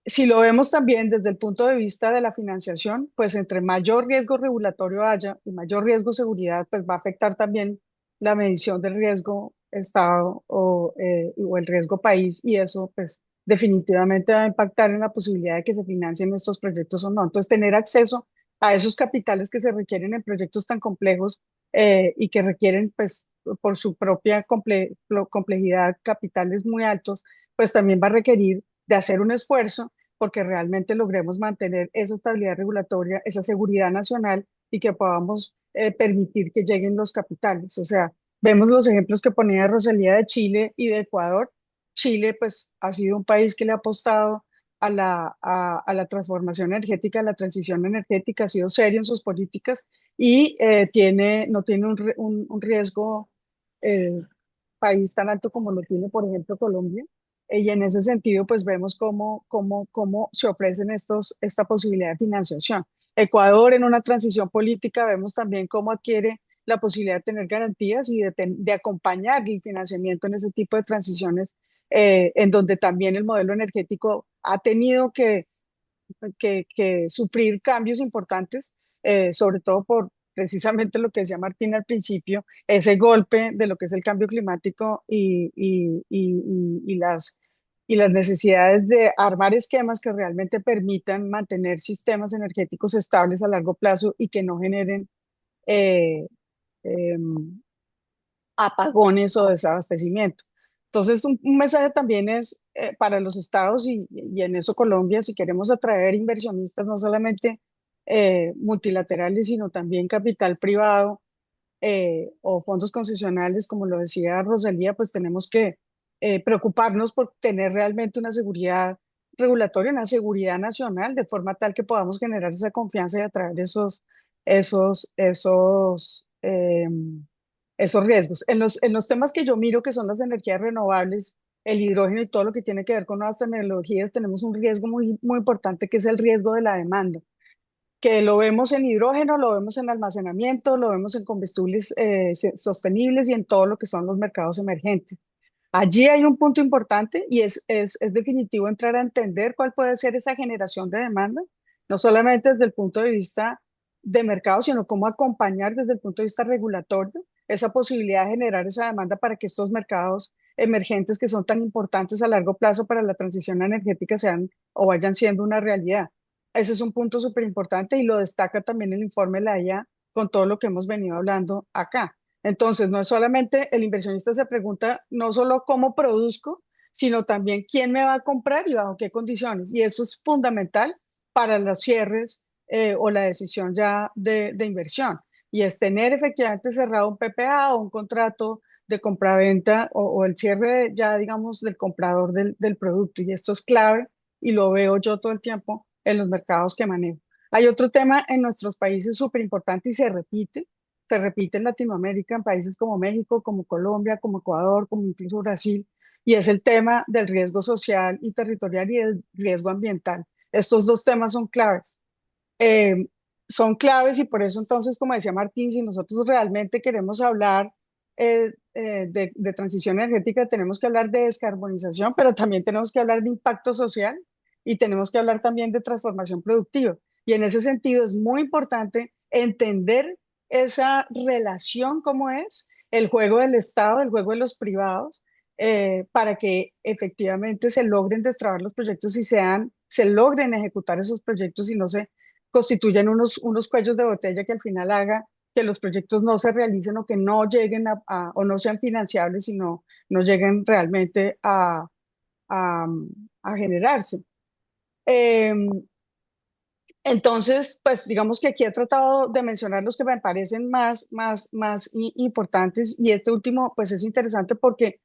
Si lo vemos también desde el punto de vista de la financiación, pues entre mayor riesgo regulatorio haya y mayor riesgo de seguridad, pues va a afectar también la medición del riesgo Estado o el riesgo país, y eso pues definitivamente va a impactar en la posibilidad de que se financien estos proyectos o no. Entonces, tener acceso a esos capitales que se requieren en proyectos tan complejos, y que requieren pues por su propia complejidad capitales muy altos, pues también va a requerir de hacer un esfuerzo porque realmente logremos mantener esa estabilidad regulatoria, esa seguridad nacional, y que podamos permitir que lleguen los capitales. O sea, vemos los ejemplos que ponía Rosalía de Chile y de Ecuador. Chile, pues, ha sido un país que le ha apostado a la transformación energética, a la transición energética, ha sido serio en sus políticas y no tiene un riesgo eh, país tan alto como lo tiene, por ejemplo, Colombia. Y en ese sentido, pues vemos cómo se ofrecen esta posibilidad de financiación. Ecuador, en una transición política, vemos también cómo adquiere la posibilidad de tener garantías y de acompañar el financiamiento en ese tipo de transiciones, en donde también el modelo energético ha tenido que sufrir cambios importantes, sobre todo por precisamente lo que decía Martín al principio, ese golpe de lo que es el cambio climático y las necesidades de armar esquemas que realmente permitan mantener sistemas energéticos estables a largo plazo y que no generen apagones o desabastecimiento. Entonces, un mensaje también es para los estados y en eso Colombia, si queremos atraer inversionistas, no solamente multilaterales, sino también capital privado o fondos concesionales, como lo decía Rosalía, pues tenemos que preocuparnos por tener realmente una seguridad regulatoria, una seguridad nacional, de forma tal que podamos generar esa confianza y atraer esos riesgos. En los temas que yo miro, que son las energías renovables, el hidrógeno y todo lo que tiene que ver con nuevas tecnologías, tenemos un riesgo muy, muy importante que es el riesgo de la demanda, que lo vemos en hidrógeno, lo vemos en almacenamiento, lo vemos en combustibles sostenibles y en todo lo que son los mercados emergentes. Allí hay un punto importante y es definitivo entrar a entender cuál puede ser esa generación de demanda, no solamente desde el punto de vista de mercado, sino cómo acompañar desde el punto de vista regulatorio esa posibilidad de generar esa demanda para que estos mercados emergentes que son tan importantes a largo plazo para la transición energética sean o vayan siendo una realidad. Ese es un punto súper importante y lo destaca también el informe de la IA con todo lo que hemos venido hablando acá. Entonces, no es solamente el inversionista se pregunta no solo cómo produzco, sino también quién me va a comprar y bajo qué condiciones. Y eso es fundamental para los cierres o la decisión ya de inversión. Y es tener efectivamente cerrado un PPA o un contrato de compraventa o el cierre ya, digamos, del comprador del producto. Y esto es clave y lo veo yo todo el tiempo en los mercados que manejo. Hay otro tema en nuestros países súper importante y se repite en Latinoamérica, en países como México, como Colombia, como Ecuador, como incluso Brasil, y es el tema del riesgo social y territorial y del riesgo ambiental. Estos dos temas son claves. Eh, Son claves y por eso entonces, como decía Martín, si nosotros realmente queremos hablar de transición energética, tenemos que hablar de descarbonización, pero también tenemos que hablar de impacto social y tenemos que hablar también de transformación productiva. Y en ese sentido es muy importante entender esa relación, cómo es el juego del Estado, el juego de los privados, para que efectivamente se logren destrabar los proyectos y se logren ejecutar esos proyectos y no se constituyen unos cuellos de botella que al final haga que los proyectos no se realicen o que no lleguen o no sean financiables, sino no lleguen realmente a, a generarse. Em, entonces, pues digamos que aquí he tratado de mencionar los que me parecen más importantes y este último, pues es interesante porque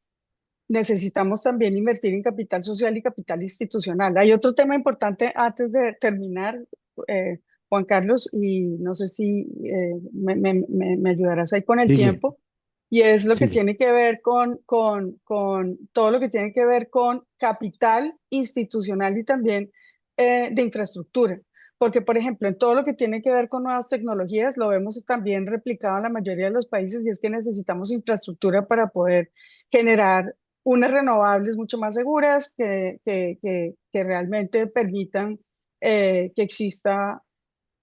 necesitamos también invertir en capital social y capital institucional. Hay otro tema importante antes de terminar, eh, Juan Carlos, y no sé si me ayudarás ahí con el Sigue, tiempo, y es lo que sigue. tiene que ver con todo lo que tiene que ver con capital institucional y también de infraestructura. Porque, por ejemplo, en todo lo que tiene que ver con nuevas tecnologías, lo vemos también replicado en la mayoría de los países y es que necesitamos infraestructura para poder generar unas renovables mucho más seguras que realmente permitan que exista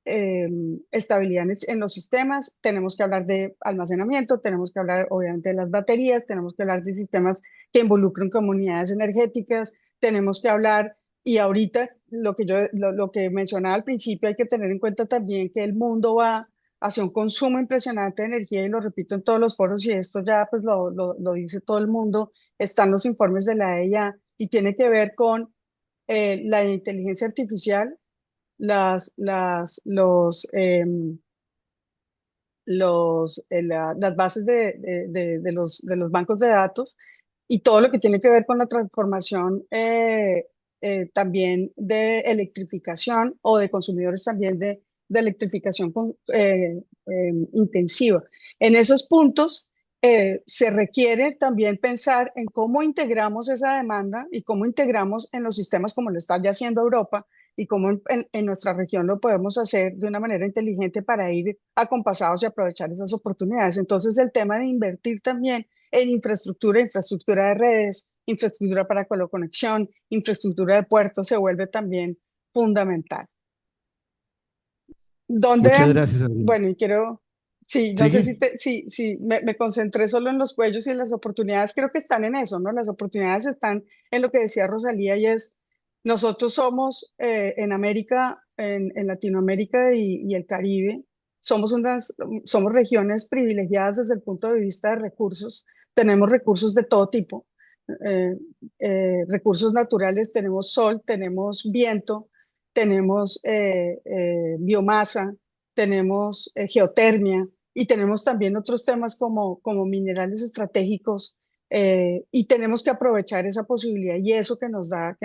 eh, estabilidad en los sistemas. Tenemos que hablar de almacenamiento, tenemos que hablar obviamente de las baterías, tenemos que hablar de sistemas que involucren comunidades energéticas, tenemos que hablar, y ahorita lo que mencionaba al principio, hay que tener en cuenta también que el mundo va hacia un consumo impresionante de energía y lo repito en todos los foros y esto ya pues lo dice todo el mundo, están los informes de la EIA y tiene que ver con la inteligencia artificial, las, las, las bases de los bancos de datos y todo lo que tiene que ver con la transformación también de electrificación o de consumidores también de electrificación intensiva. En esos puntos se requiere también pensar en cómo integramos esa demanda y cómo integramos en los sistemas como lo está ya haciendo Europa y cómo en nuestra región lo podemos hacer de una manera inteligente para ir acompasados y aprovechar esas oportunidades. Entonces, el tema de invertir también en infraestructura de redes, infraestructura para conexión, infraestructura de puertos se vuelve también fundamental. Muchas Donde, gracias, Adriana. bueno, y quiero, sí, no sé Sigue. si me concentré solo en los cuellos y en las oportunidades, creo que están en eso, ¿no? Las oportunidades están en lo que decía Rosalía y es, nosotros somos en América, en Latinoamérica y el Caribe, somos regiones privilegiadas desde el punto de vista de recursos. Tenemos recursos de todo tipo, eh, recursos naturales, tenemos sol, tenemos viento, tenemos biomasa, tenemos geotermia y tenemos también otros temas como minerales estratégicos, y tenemos que aprovechar esa posibilidad y eso que nos da,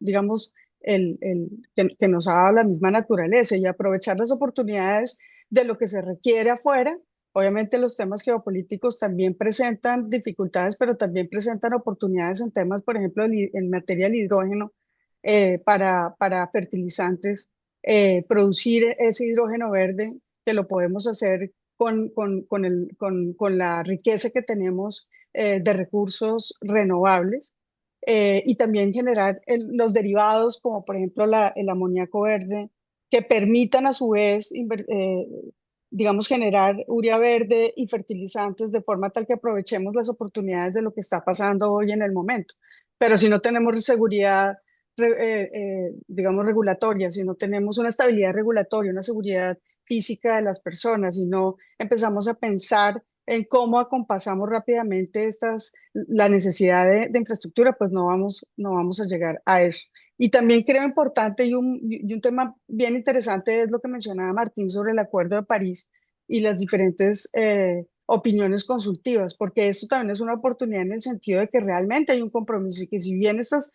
digamos, que nos ha dado la misma naturaleza y aprovechar las oportunidades de lo que se requiere afuera. Obviamente los temas geopolíticos también presentan dificultades, pero también presentan oportunidades en temas, por ejemplo, en materia del hidrógeno, para fertilizantes, producir ese hidrógeno verde que lo podemos hacer con la riqueza que tenemos, de recursos renovables, y también generar los derivados, como por ejemplo el amoníaco verde, que permitan a su vez, digamos, generar urea verde y fertilizantes de forma tal que aprovechemos las oportunidades de lo que está pasando hoy en el momento. Pero si no tenemos seguridad, digamos, regulatoria, si no tenemos una estabilidad regulatoria, una seguridad física de las personas, y no empezamos a pensar en cómo acompasamos rápidamente la necesidad de infraestructura, pues no vamos a llegar a eso. Y también creo importante y un tema bien interesante es lo que mencionaba Martín sobre el Acuerdo de París y las diferentes opiniones consultivas, porque esto también es una oportunidad en el sentido de que realmente hay un compromiso y que si bien estas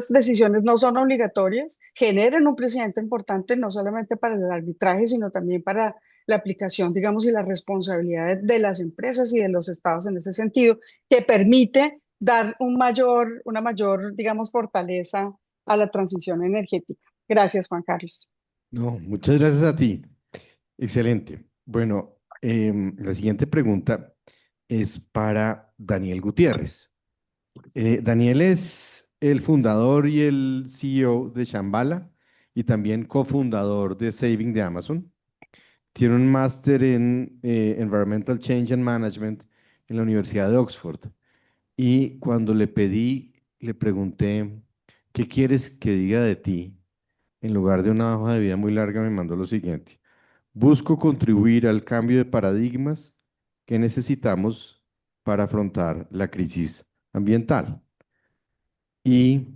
decisiones no son obligatorias, generan un precedente importante no solamente para el arbitraje, sino también para la aplicación, digamos, y la responsabilidad de las empresas y de los estados en ese sentido, que permite dar una mayor, digamos, fortaleza a la transición energética. Gracias, Juan Carlos. No, muchas gracias a ti. Excelente. Bueno, la siguiente pregunta es para Daniel Gutiérrez. Daniel es el fundador y el CEO de Shambhala y también cofundador de Saving de Amazon. Tiene un máster en Environmental Change and Management en la Universidad de Oxford. Y cuando le pregunté, ¿qué quieres que diga de ti? En lugar de una hoja de vida muy larga, me mandó lo siguiente. Busco contribuir al cambio de paradigmas que necesitamos para afrontar la crisis ambiental. Y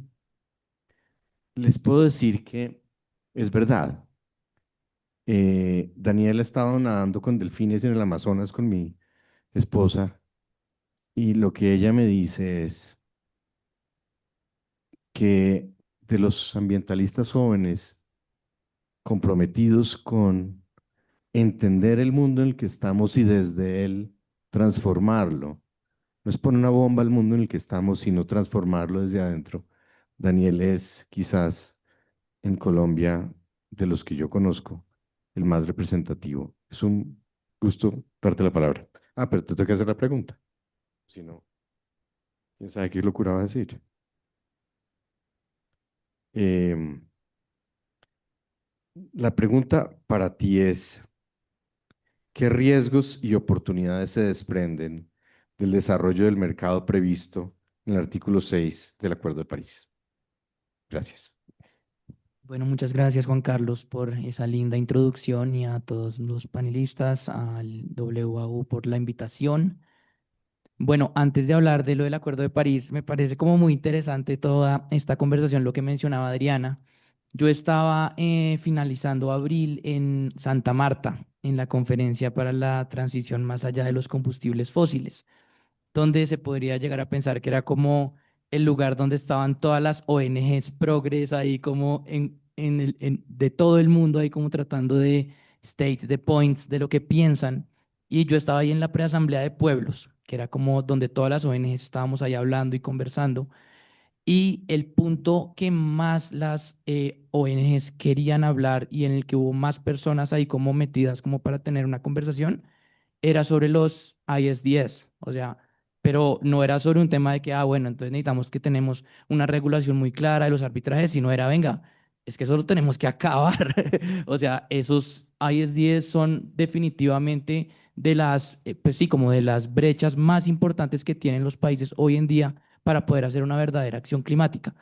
les puedo decir que es verdad. Daniel ha estado nadando con delfines en el Amazonas con mi esposa y lo que ella me dice es que de los ambientalistas jóvenes comprometidos con entender el mundo en el que estamos y desde él transformarlo, no es poner una bomba al mundo en el que estamos, sino transformarlo desde adentro. Daniel es quizás en Colombia, de los que yo conozco, el más representativo. Es un gusto darte la palabra. Ah, pero tú tengo que hacer la pregunta. Si no, quién sabe qué locura va a decir. Em, la pregunta para ti es, ¿qué riesgos y oportunidades se desprenden del desarrollo del mercado previsto en el artículo 6 del Acuerdo de París? Gracias. Bueno, muchas gracias Juan Carlos por esa linda introducción y a todos los panelistas, al WAU por la invitación. Bueno, antes de hablar de lo del Acuerdo de París, me parece como muy interesante toda esta conversación, lo que mencionaba Adriana. Yo estaba finalizando abril en Santa Marta, en la conferencia para la transición más allá de los combustibles fósiles, donde se podría llegar a pensar que era como el lugar donde estaban todas las ONGs progres ahí como de todo el mundo ahí como tratando de state the points de lo que piensan. Y yo estaba ahí en la preasamblea de pueblos, que era como donde todas las ONGs estábamos ahí hablando y conversando. Y el punto que más las ONGs querían hablar y en el que hubo más personas ahí como metidas como para tener una conversación era sobre los ISDS, o sea, pero no era sobre un tema de que, bueno, entonces necesitamos que tenemos una regulación muy clara de los arbitrajes, sino era, venga, es que solo tenemos que acabar. O sea, esos ISDS son definitivamente de las, pues sí, como de las brechas más importantes que tienen los países hoy en día para poder hacer una verdadera acción climática.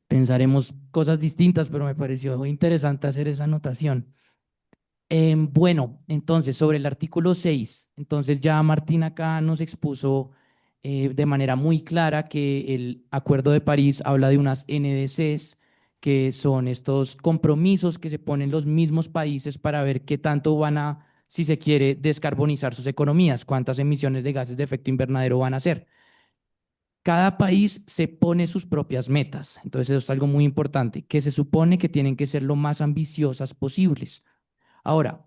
Pensaremos cosas distintas, pero me pareció interesante hacer esa anotación. Bueno, entonces sobre el artículo 6, entonces ya Martín acá nos expuso de manera muy clara que el Acuerdo de París habla de unas NDCs, que son estos compromisos que se ponen los mismos países para ver qué tanto van a, si se quiere, descarbonizar sus economías, cuántas emisiones de gases de efecto invernadero van a hacer. Cada país se pone sus propias metas, entonces eso es algo muy importante, que se supone que tienen que ser lo más ambiciosas posibles. Ahora,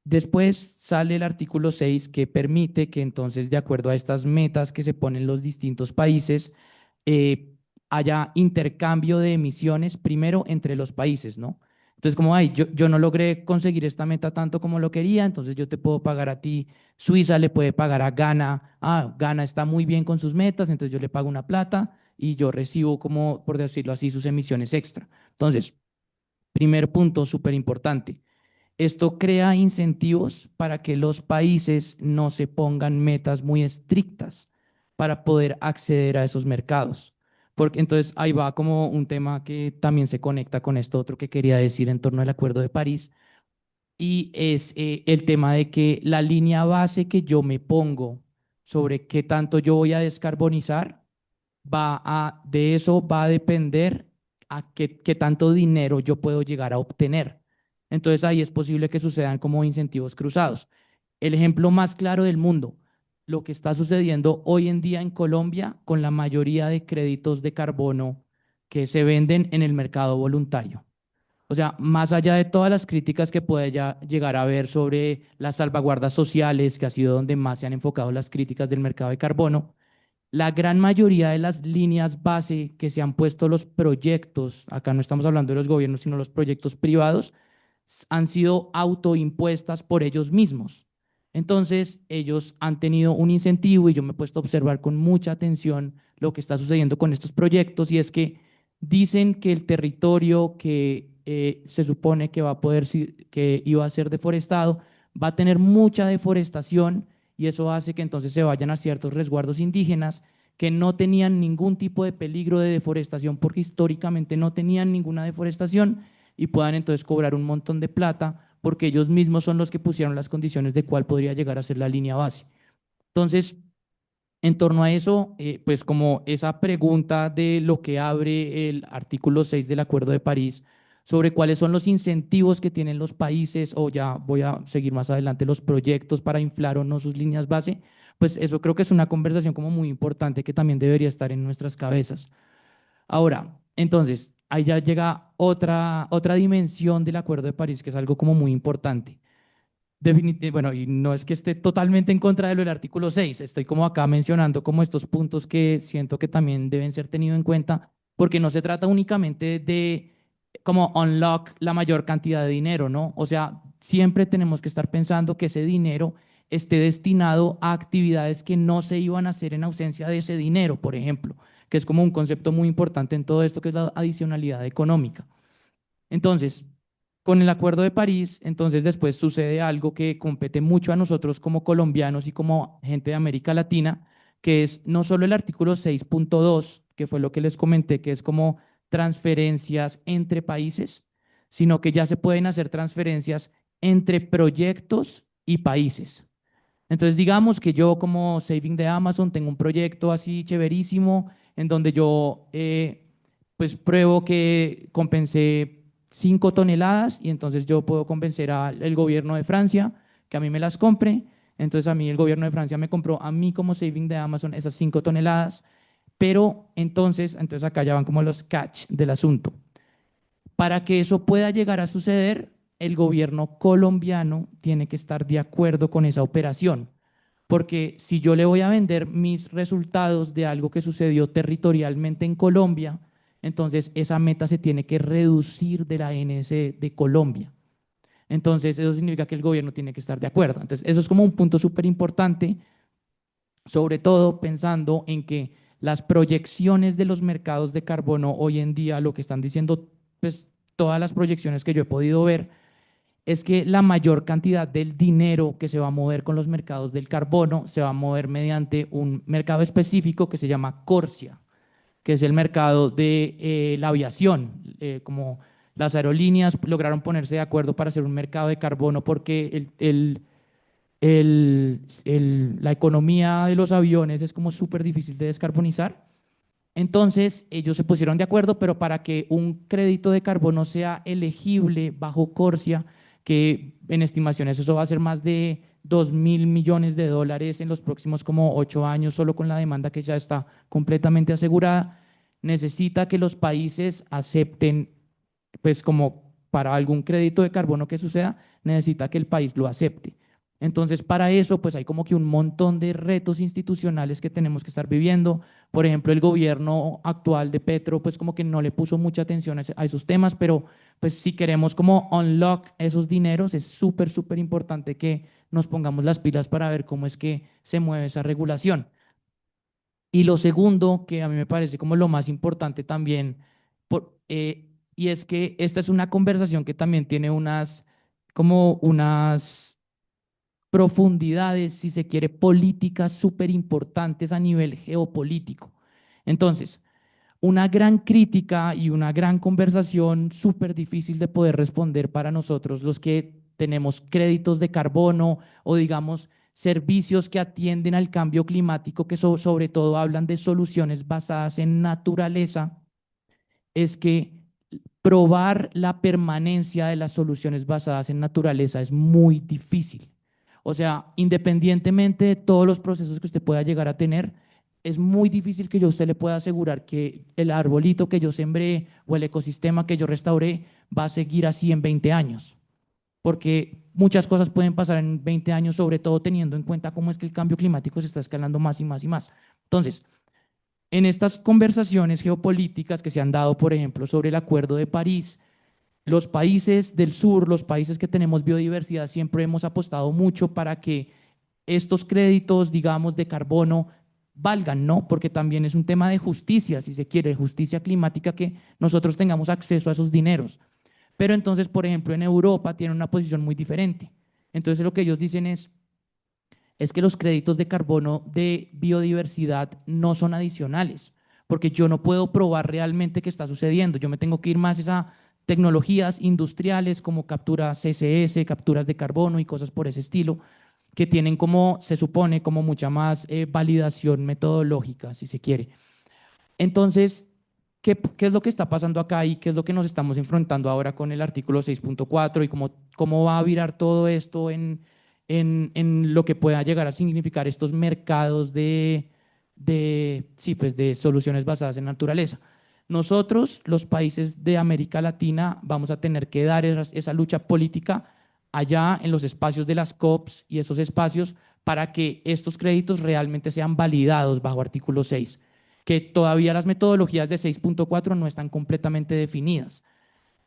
después sale el artículo 6 que permite que entonces, de acuerdo a estas metas que se ponen los distintos países, eh, haya intercambio de emisiones primero entre los países, ¿no? Entonces, como, ay, yo no logré conseguir esta meta tanto como lo quería, entonces yo te puedo pagar a ti, Suiza le puede pagar a Ghana, Ghana está muy bien con sus metas, entonces yo le pago una plata y yo recibo, como por decirlo así, sus emisiones extra. Entonces, primer punto súper importante. Esto crea incentivos para que los países no se pongan metas muy estrictas para poder acceder a esos mercados. Porque entonces ahí va como un tema que también se conecta con esto otro que quería decir en torno al Acuerdo de París, y es el tema de que la línea base que yo me pongo sobre qué tanto yo voy a descarbonizar, de eso va a depender a qué tanto dinero yo puedo llegar a obtener. Entonces ahí es posible que sucedan como incentivos cruzados. El ejemplo más claro del mundo, lo que está sucediendo hoy en día en Colombia con la mayoría de créditos de carbono que se venden en el mercado voluntario. O sea, más allá de todas las críticas que puede ya llegar a haber sobre las salvaguardas sociales, que ha sido donde más se han enfocado las críticas del mercado de carbono, la gran mayoría de las líneas base que se han puesto los proyectos, acá no estamos hablando de los gobiernos, sino los proyectos privados, han sido autoimpuestas por ellos mismos. Entonces, ellos han tenido un incentivo y yo me he puesto a observar con mucha atención lo que está sucediendo con estos proyectos y es que dicen que el territorio que se supone que va a poder, que iba a ser deforestado, va a tener mucha deforestación y eso hace que entonces se vayan a ciertos resguardos indígenas que no tenían ningún tipo de peligro de deforestación porque históricamente no tenían ninguna deforestación y puedan entonces cobrar un montón de plata porque ellos mismos son los que pusieron las condiciones de cuál podría llegar a ser la línea base. Entonces, en torno a eso, pues como esa pregunta de lo que abre el artículo 6 del Acuerdo de París sobre cuáles son los incentivos que tienen los países o ya voy a seguir más adelante los proyectos para inflar o no sus líneas base, pues eso creo que es una conversación como muy importante que también debería estar en nuestras cabezas. Ahora, entonces, ahí ya llega otra dimensión del Acuerdo de París que es algo como muy importante. Bueno, y no es que esté totalmente en contra de lo del artículo 6, estoy como acá mencionando como estos puntos que siento que también deben ser tenidos en cuenta, porque no se trata únicamente de como unlock la mayor cantidad de dinero, ¿no? O sea, siempre tenemos que estar pensando que ese dinero esté destinado a actividades que no se iban a hacer en ausencia de ese dinero, por ejemplo, que es como un concepto muy importante en todo esto, que es la adicionalidad económica. Entonces, con el Acuerdo de París, entonces después sucede algo que compete mucho a nosotros como colombianos y como gente de América Latina, que es no solo el artículo 6.2, que fue lo que les comenté, que es como transferencias entre países, sino que ya se pueden hacer transferencias entre proyectos y países. Entonces, digamos que yo como Saving de Amazon tengo un proyecto así chéverísimo en donde yo pues pruebo que compensé 5 toneladas y entonces yo puedo convencer al gobierno de Francia que a mí me las compre. Entonces a mí el gobierno de Francia me compró a mí como Saving de Amazon esas 5 toneladas, pero entonces acá ya van como los catch del asunto. Para que eso pueda llegar a suceder, el gobierno colombiano tiene que estar de acuerdo con esa operación. Porque si yo le voy a vender mis resultados de algo que sucedió territorialmente en Colombia, entonces esa meta se tiene que reducir de la NS de Colombia. Entonces eso significa que el gobierno tiene que estar de acuerdo. Entonces eso es como un punto súper importante, sobre todo pensando en que las proyecciones de los mercados de carbono hoy en día, lo que están diciendo, pues todas las proyecciones que yo he podido ver, es que la mayor cantidad del dinero que se va a mover con los mercados del carbono se va a mover mediante un mercado específico que se llama CORSIA, que es el mercado de la aviación, como las aerolíneas lograron ponerse de acuerdo para hacer un mercado de carbono porque la economía de los aviones es como súper difícil de descarbonizar. Entonces, ellos se pusieron de acuerdo, pero para que un crédito de carbono sea elegible bajo Corsia, que en estimaciones eso va a ser más de 2.000 millones de dólares en los próximos como 8 años, solo con la demanda que ya está completamente asegurada, necesita que los países acepten, pues como para algún crédito de carbono que suceda, necesita que el país lo acepte. Entonces, para eso, pues hay como que un montón de retos institucionales que tenemos que estar viviendo. Por ejemplo, el gobierno actual de Petro, pues como que no le puso mucha atención a esos temas, pero pues si queremos como unlock esos dineros, es súper, súper importante que nos pongamos las pilas para ver cómo es que se mueve esa regulación. Y lo segundo, que a mí me parece como lo más importante también, y es que esta es una conversación que también tiene como unas profundidades, si se quiere, políticas súper importantes a nivel geopolítico. Entonces, una gran crítica y una gran conversación súper difícil de poder responder para nosotros, los que tenemos créditos de carbono o digamos servicios que atienden al cambio climático, que sobre todo hablan de soluciones basadas en naturaleza, es que probar la permanencia de las soluciones basadas en naturaleza es muy difícil. O sea, independientemente de todos los procesos que usted pueda llegar a tener, es muy difícil que yo a usted le pueda asegurar que el arbolito que yo sembré o el ecosistema que yo restauré va a seguir así en 20 años. Porque muchas cosas pueden pasar en 20 años, sobre todo teniendo en cuenta cómo es que el cambio climático se está escalando más y más y más. Entonces, en estas conversaciones geopolíticas que se han dado, por ejemplo, sobre el Acuerdo de París, los países del sur, los países que tenemos biodiversidad, siempre hemos apostado mucho para que estos créditos, digamos, de carbono valgan, ¿no? Porque también es un tema de justicia, si se quiere, justicia climática, que nosotros tengamos acceso a esos dineros. Pero entonces, por ejemplo, en Europa tienen una posición muy diferente. Entonces, lo que ellos dicen es que los créditos de carbono de biodiversidad no son adicionales, porque yo no puedo probar realmente qué está sucediendo. Yo me tengo que ir más a tecnologías industriales como captura CCS, capturas de carbono y cosas por ese estilo, que tienen como, se supone, como mucha más validación metodológica, si se quiere. Entonces, ¿qué es lo que está pasando acá y qué es lo que nos estamos enfrentando ahora con el artículo 6.4 y cómo va a virar todo esto en lo que pueda llegar a significar estos mercados sí, pues de soluciones basadas en naturaleza? Nosotros, los países de América Latina, vamos a tener que dar esa lucha política allá en los espacios de las COPs y esos espacios para que estos créditos realmente sean validados bajo artículo 6, que todavía las metodologías de 6.4 no están completamente definidas.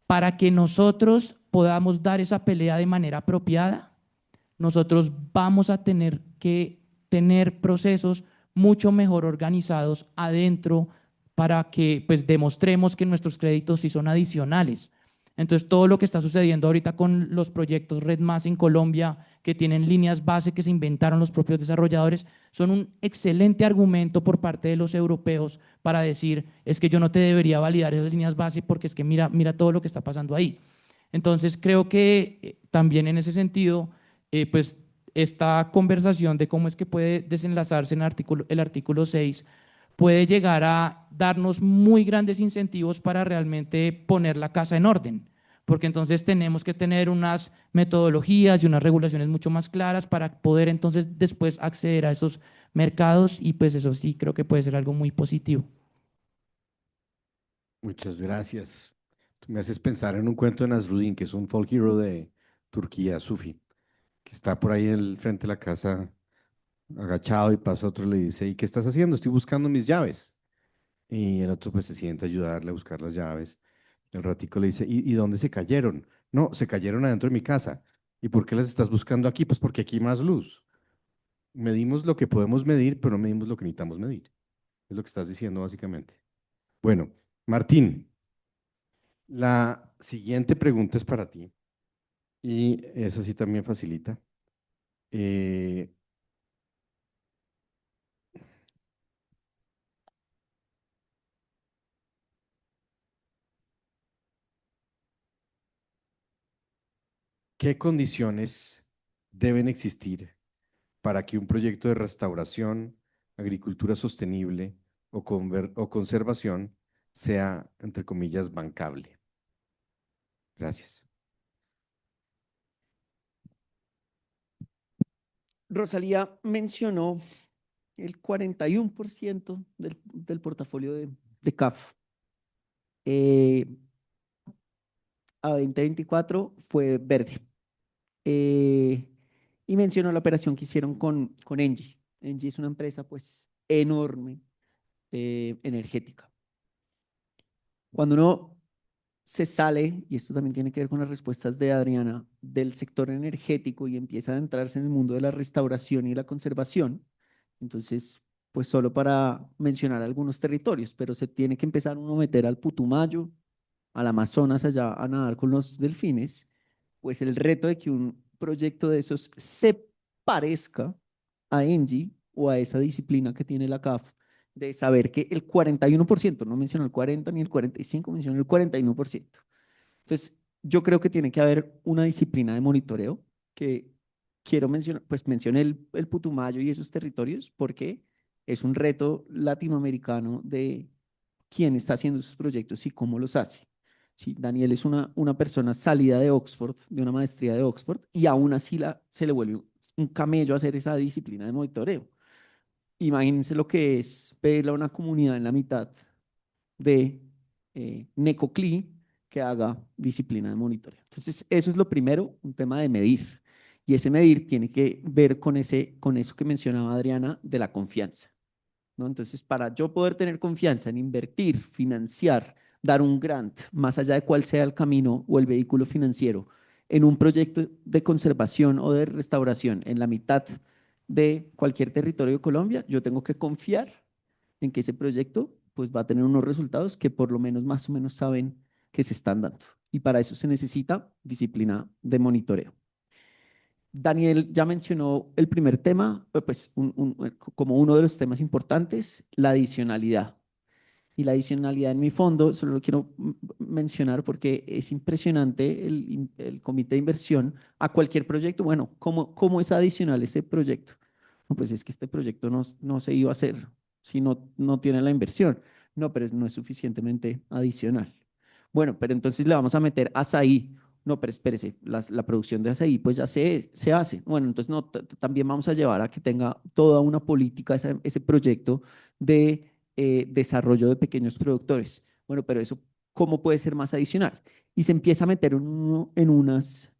Para que nosotros podamos dar esa pelea de manera apropiada, nosotros vamos a tener que tener procesos mucho mejor organizados adentro para que pues demostremos que nuestros créditos sí son adicionales. Entonces, todo lo que está sucediendo ahorita con los proyectos Red Más en Colombia, que tienen líneas base que se inventaron los propios desarrolladores, son un excelente argumento por parte de los europeos para decir, es que yo no te debería validar esas líneas base porque es que mira todo lo que está pasando ahí. Entonces, creo que también en ese sentido, pues esta conversación de cómo es que puede desenlazarse en el artículo 6 puede llegar a darnos muy grandes incentivos para realmente poner la casa en orden, porque entonces tenemos que tener unas metodologías y unas regulaciones mucho más claras para poder entonces después acceder a esos mercados y pues eso sí creo que puede ser algo muy positivo. Muchas gracias. Tú me haces pensar en un cuento de Nasruddin, que es un folk hero de Turquía, sufi, que está por ahí en el frente de la casa agachado y pasa otro y le dice, ¿y qué estás haciendo? Estoy buscando mis llaves. Y el otro pues se sienta a ayudarle a buscar las llaves. El ratico le dice, ¿y dónde se cayeron? No, se cayeron adentro de mi casa. ¿Y por qué las estás buscando aquí? Pues porque aquí hay más luz. Medimos lo que podemos medir, pero no medimos lo que necesitamos medir. Es lo que estás diciendo básicamente. Bueno, Martín, la siguiente pregunta es para ti. Y esa sí también facilita. Eh, ¿Qué condiciones deben existir para que un proyecto de restauración, agricultura sostenible o conservación sea, entre comillas, bancable? Gracias. Rosalía mencionó el 41% del portafolio de CAF. A 2024 fue verde. Y mencionó la operación que hicieron con Engie. Engie es una empresa pues enorme, energética. Cuando uno se sale, y esto también tiene que ver con las respuestas de Adriana, del sector energético y empieza a adentrarse en el mundo de la restauración y la conservación, entonces, pues solo para mencionar algunos territorios, pero se tiene que empezar uno a meter al Putumayo, al Amazonas, allá a nadar con los delfines, pues el reto de que un proyecto de esos se parezca a Engie o a esa disciplina que tiene la CAF, de saber que el 41%, no mencionó el 40 ni el 45, mencionó el 41%. Entonces, yo creo que tiene que haber una disciplina de monitoreo que quiero mencionar, pues mencioné el Putumayo y esos territorios porque es un reto latinoamericano de quién está haciendo sus proyectos y cómo los hace. Sí, Daniel es una persona salida de Oxford, de una maestría de Oxford, y aún así se le vuelve un camello hacer esa disciplina de monitoreo. Imagínense lo que es pedirle a una comunidad en la mitad de Necoclí que haga disciplina de monitoreo. Entonces, eso es lo primero, un tema de medir. Y ese medir tiene que ver con eso que mencionaba Adriana de la confianza, ¿no? Entonces, para yo poder tener confianza en invertir, financiar, dar un grant, más allá de cuál sea el camino o el vehículo financiero, en un proyecto de conservación o de restauración en la mitad de cualquier territorio de Colombia, yo tengo que confiar en que ese proyecto pues va a tener unos resultados que por lo menos más o menos saben que se están dando. Y para eso se necesita disciplina de monitoreo. Daniel ya mencionó el primer tema, pues como uno de los temas importantes, la adicionalidad. Y la adicionalidad en mi fondo, solo lo quiero mencionar porque es impresionante el comité de inversión a cualquier proyecto. Bueno, ¿cómo es adicional ese proyecto? No, pues es que este proyecto no se iba a hacer si no tiene la inversión. No, pero no es suficientemente adicional. Bueno, pero entonces le vamos a meter azaí. No, pero espérese, la producción de azaí pues ya se hace. Bueno, entonces no, también vamos a llevar a que tenga toda una política ese proyecto de desarrollo de pequeños productores. Bueno, pero eso, ¿cómo puede ser más adicional? Y se empieza a meter en unos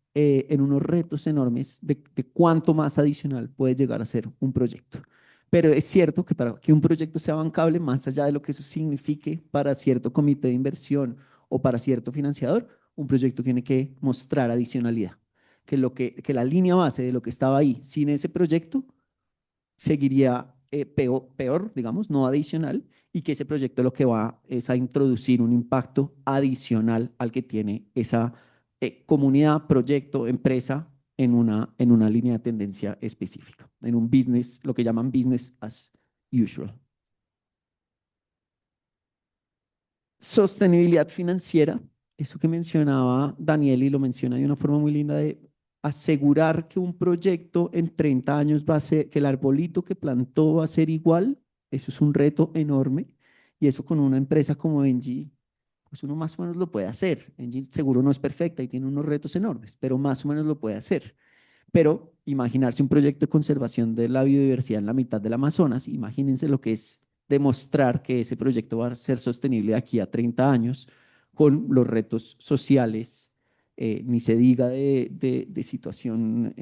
retos enormes de cuánto más adicional puede llegar a ser un proyecto. Pero es cierto que para que un proyecto sea bancable, más allá de lo que eso signifique para cierto comité de inversión o para cierto financiador, un proyecto tiene que mostrar adicionalidad. Que la línea base de lo que estaba ahí sin ese proyecto seguiría peor, digamos, no adicional, y que ese proyecto lo que va es a introducir un impacto adicional al que tiene esa comunidad, proyecto, empresa en una línea de tendencia específica, en un business, lo que llaman business as usual. Sostenibilidad financiera, eso que mencionaba Daniel y lo menciona de una forma muy linda de asegurar que un proyecto en 30 años va a ser, que el arbolito que plantó va a ser igual, eso es un reto enorme y eso con una empresa como Engie, pues uno más o menos lo puede hacer. Engie seguro no es perfecta y tiene unos retos enormes, pero más o menos lo puede hacer. Pero imaginarse un proyecto de conservación de la biodiversidad en la mitad del Amazonas, imagínense lo que es demostrar que ese proyecto va a ser sostenible de aquí a 30 años con los retos sociales, ni se diga de situación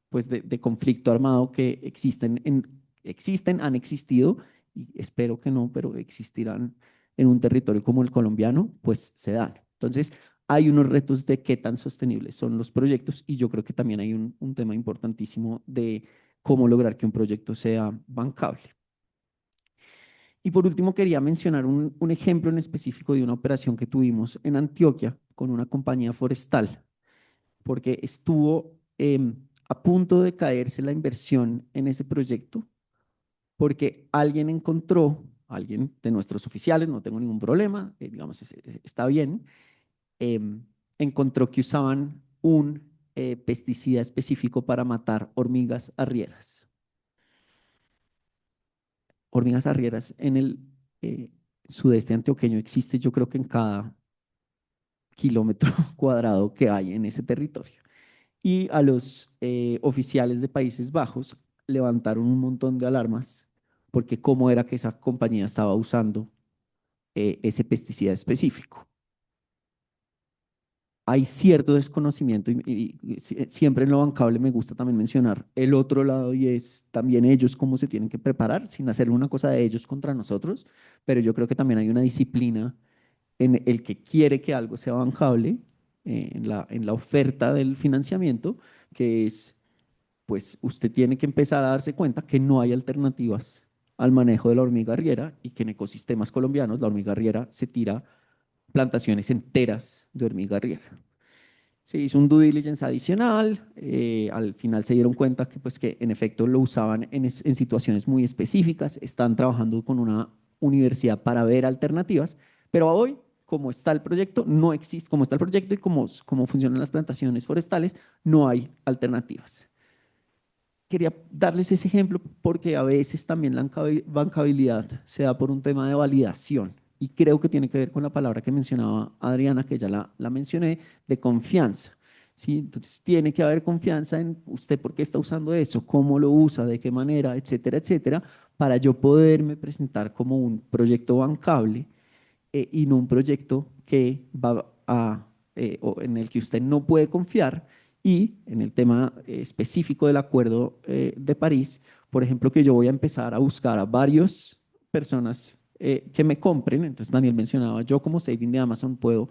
pues de conflicto armado que existen, han existido y espero que no, pero existirán en un territorio como el colombiano, pues se dan. Entonces, hay unos retos de qué tan sostenibles son los proyectos y yo creo que también hay un tema importantísimo de cómo lograr que un proyecto sea bancable. Y por último, quería mencionar un ejemplo en específico de una operación que tuvimos en Antioquia con una compañía forestal, porque estuvo a punto de caerse la inversión en ese proyecto, porque alguien de nuestros oficiales, no tengo ningún problema, digamos, está bien, encontró que usaban un pesticida específico para matar hormigas arrieras. Hormigas arrieras en el sudeste antioqueño existe, yo creo que en cada kilómetro cuadrado que hay en ese territorio. Y a los oficiales de Países Bajos levantaron un montón de alarmas porque cómo era que esa compañía estaba usando ese pesticida específico. Hay cierto desconocimiento y siempre en lo bancable me gusta también mencionar el otro lado y es también ellos cómo se tienen que preparar sin hacer una cosa de ellos contra nosotros, pero yo creo que también hay una disciplina en el que quiere que algo sea bancable en la oferta del financiamiento, que es, pues usted tiene que empezar a darse cuenta que no hay alternativas al manejo de la hormiga arriera y que en ecosistemas colombianos la hormiga arriera se tira plantaciones enteras de hormiga arriera. Se hizo un due diligence adicional, al final se dieron cuenta que, pues, que en efecto lo usaban en situaciones muy específicas, están trabajando con una universidad para ver alternativas, pero hoy, como está el proyecto, no existe, como está el proyecto y como funcionan las plantaciones forestales, no hay alternativas. Quería darles ese ejemplo porque a veces también la bancabilidad se da por un tema de validación y creo que tiene que ver con la palabra que mencionaba Adriana, que ya la mencioné, de confianza. ¿Sí? Entonces tiene que haber confianza en usted por qué está usando eso, cómo lo usa, de qué manera, etcétera, para yo poderme presentar como un proyecto bancable y no un proyecto que va o en el que usted no puede confiar. Y en el tema específico del Acuerdo de París, por ejemplo, que yo voy a empezar a buscar a varias personas que me compren. Entonces, Daniel mencionaba, yo como saving de Amazon puedo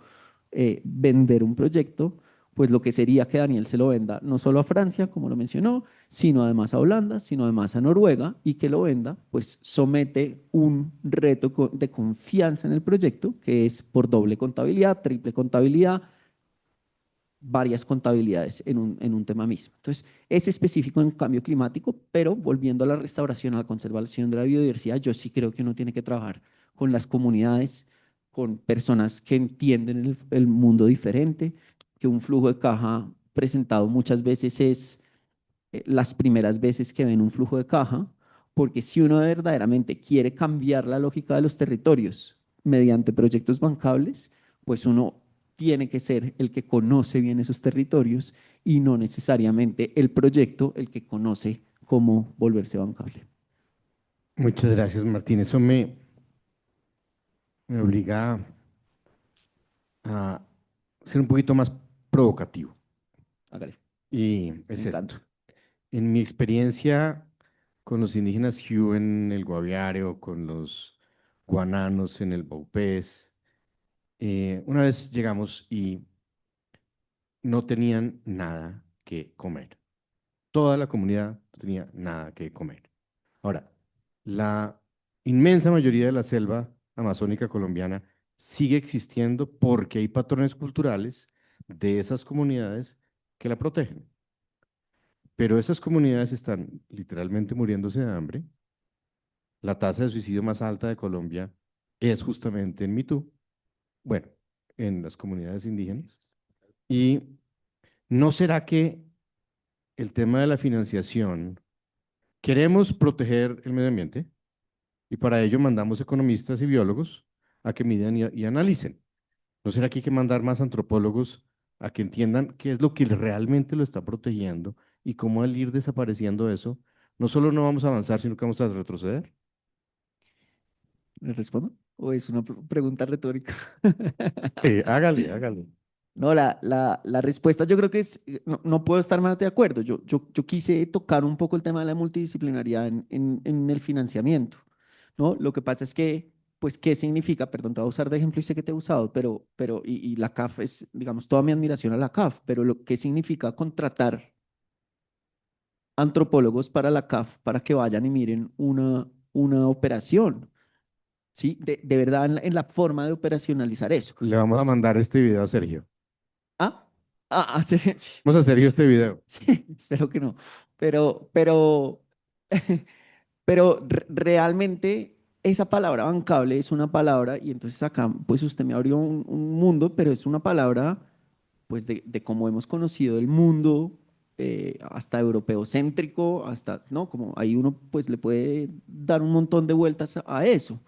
vender un proyecto, pues lo que sería que Daniel se lo venda no solo a Francia, como lo mencionó, sino además a Holanda, sino además a Noruega, y que lo venda, pues somete un reto de confianza en el proyecto, que es por doble contabilidad, triple contabilidad, varias contabilidades en un tema mismo. Entonces, es específico en cambio climático, pero volviendo a la restauración, a la conservación de la biodiversidad, yo sí creo que uno tiene que trabajar con las comunidades, con personas que entienden el mundo diferente, que un flujo de caja presentado muchas veces es las primeras veces que ven un flujo de caja, porque si uno verdaderamente quiere cambiar la lógica de los territorios mediante proyectos bancables, pues uno tiene que ser el que conoce bien esos territorios y no necesariamente el proyecto el que conoce cómo volverse bancable. Muchas gracias, Martín. Eso me obliga a ser un poquito más provocativo. Hágale, Y me es esto. encanta. En mi experiencia con los indígenas Hu en el Guaviare, con los guananos en el Baupés, una vez llegamos y no tenían nada que comer. Toda la comunidad no tenía nada que comer. Ahora, la inmensa mayoría de la selva amazónica colombiana sigue existiendo porque hay patrones culturales de esas comunidades que la protegen. Pero esas comunidades están literalmente muriéndose de hambre. La tasa de suicidio más alta de Colombia es justamente en Mitú, bueno, en las comunidades indígenas. ¿Y no será que el tema de la financiación, queremos proteger el medio ambiente y para ello mandamos economistas y biólogos a que midan y analicen? ¿No será que hay que mandar más antropólogos a que entiendan qué es lo que realmente lo está protegiendo y cómo al ir desapareciendo eso, no solo no vamos a avanzar, sino que vamos a retroceder? ¿Le respondo? ¿O es una pregunta retórica? Hágale, hágale. No, la respuesta yo creo que es, no puedo estar más de acuerdo. Yo quise tocar un poco el tema de la multidisciplinariedad en el financiamiento, ¿no? Lo que pasa es que, pues, ¿qué significa? Perdón, te voy a usar de ejemplo y sé que te he usado, y la CAF es, digamos, toda mi admiración a la CAF, pero lo que significa contratar antropólogos para la CAF para que vayan y miren una operación, ¿sí? De verdad, en la forma de operacionalizar eso. Le vamos a mandar este video a Sergio. ¿Ah? Sí, sí. Vamos a Sergio este video. Sí, espero que no. Pero, pero realmente esa palabra bancable es una palabra, y entonces acá, pues usted me abrió un mundo, pero es una palabra pues de cómo hemos conocido el mundo, hasta europeo-céntrico, hasta, ¿no? Como ahí uno pues le puede dar un montón de vueltas a eso.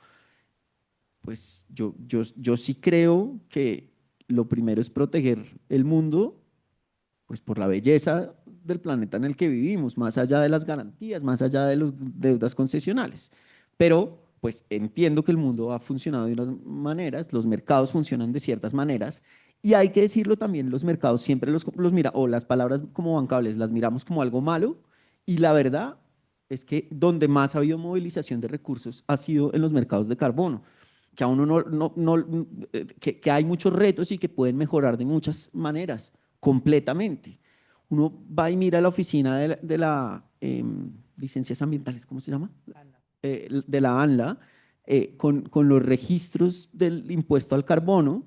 Pues yo sí creo que lo primero es proteger el mundo, pues por la belleza del planeta en el que vivimos, más allá de las garantías, más allá de las deudas concesionales. Pero pues entiendo que el mundo ha funcionado de unas maneras, los mercados funcionan de ciertas maneras, y hay que decirlo también, los mercados siempre los mira, o las palabras como bancables las miramos como algo malo, y la verdad es que donde más ha habido movilización de recursos ha sido en los mercados de carbono, que a uno que hay muchos retos y que pueden mejorar de muchas maneras, completamente. Uno va y mira la oficina licencias ambientales, ¿cómo se llama? De la ANLA, con los registros del impuesto al carbono,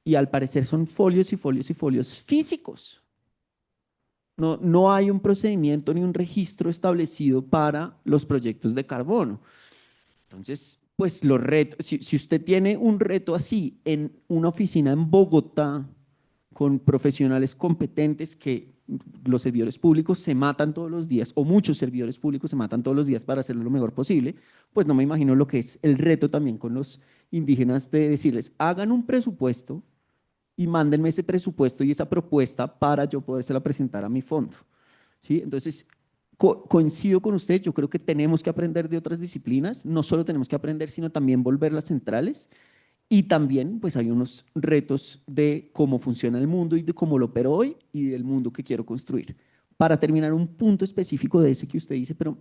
y al parecer son folios y folios y folios físicos. No hay un procedimiento ni un registro establecido para los proyectos de carbono. Entonces, pues los retos, si usted tiene un reto así en una oficina en Bogotá, con profesionales competentes, que los servidores públicos se matan todos los días, o muchos servidores públicos se matan todos los días para hacerlo lo mejor posible, pues no me imagino lo que es el reto también con los indígenas de decirles, hagan un presupuesto y mándenme ese presupuesto y esa propuesta para yo podérsela presentar a mi fondo. ¿Sí? Entonces, coincido con usted, yo creo que tenemos que aprender de otras disciplinas, no solo tenemos que aprender, sino también volverlas centrales, y también pues hay unos retos de cómo funciona el mundo y de cómo lo opero hoy y del mundo que quiero construir. Para terminar, un punto específico de ese que usted dice, pero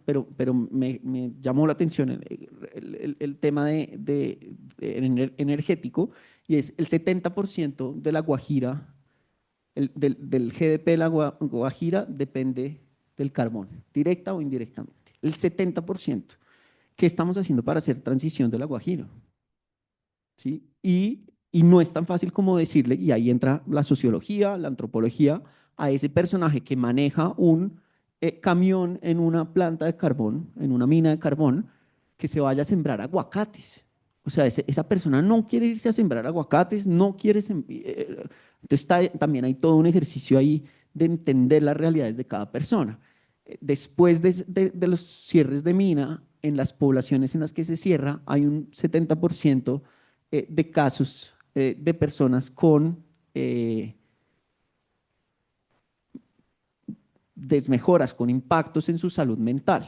me llamó la atención el tema energético, y es el 70% de la Guajira, del GDP de la Guajira depende del carbón, directa o indirectamente. El 70%. ¿Qué estamos haciendo para hacer transición de la Guajira? ¿Sí? Y no es tan fácil como decirle, y ahí entra la sociología, la antropología, a ese personaje que maneja un camión en una planta de carbón, en una mina de carbón, que se vaya a sembrar aguacates. O sea, esa persona no quiere irse a sembrar aguacates, no quiere... Entonces también hay todo un ejercicio ahí de entender las realidades de cada persona. Después de los cierres de mina, en las poblaciones en las que se cierra, hay un 70% de casos de personas con desmejoras, con impactos en su salud mental,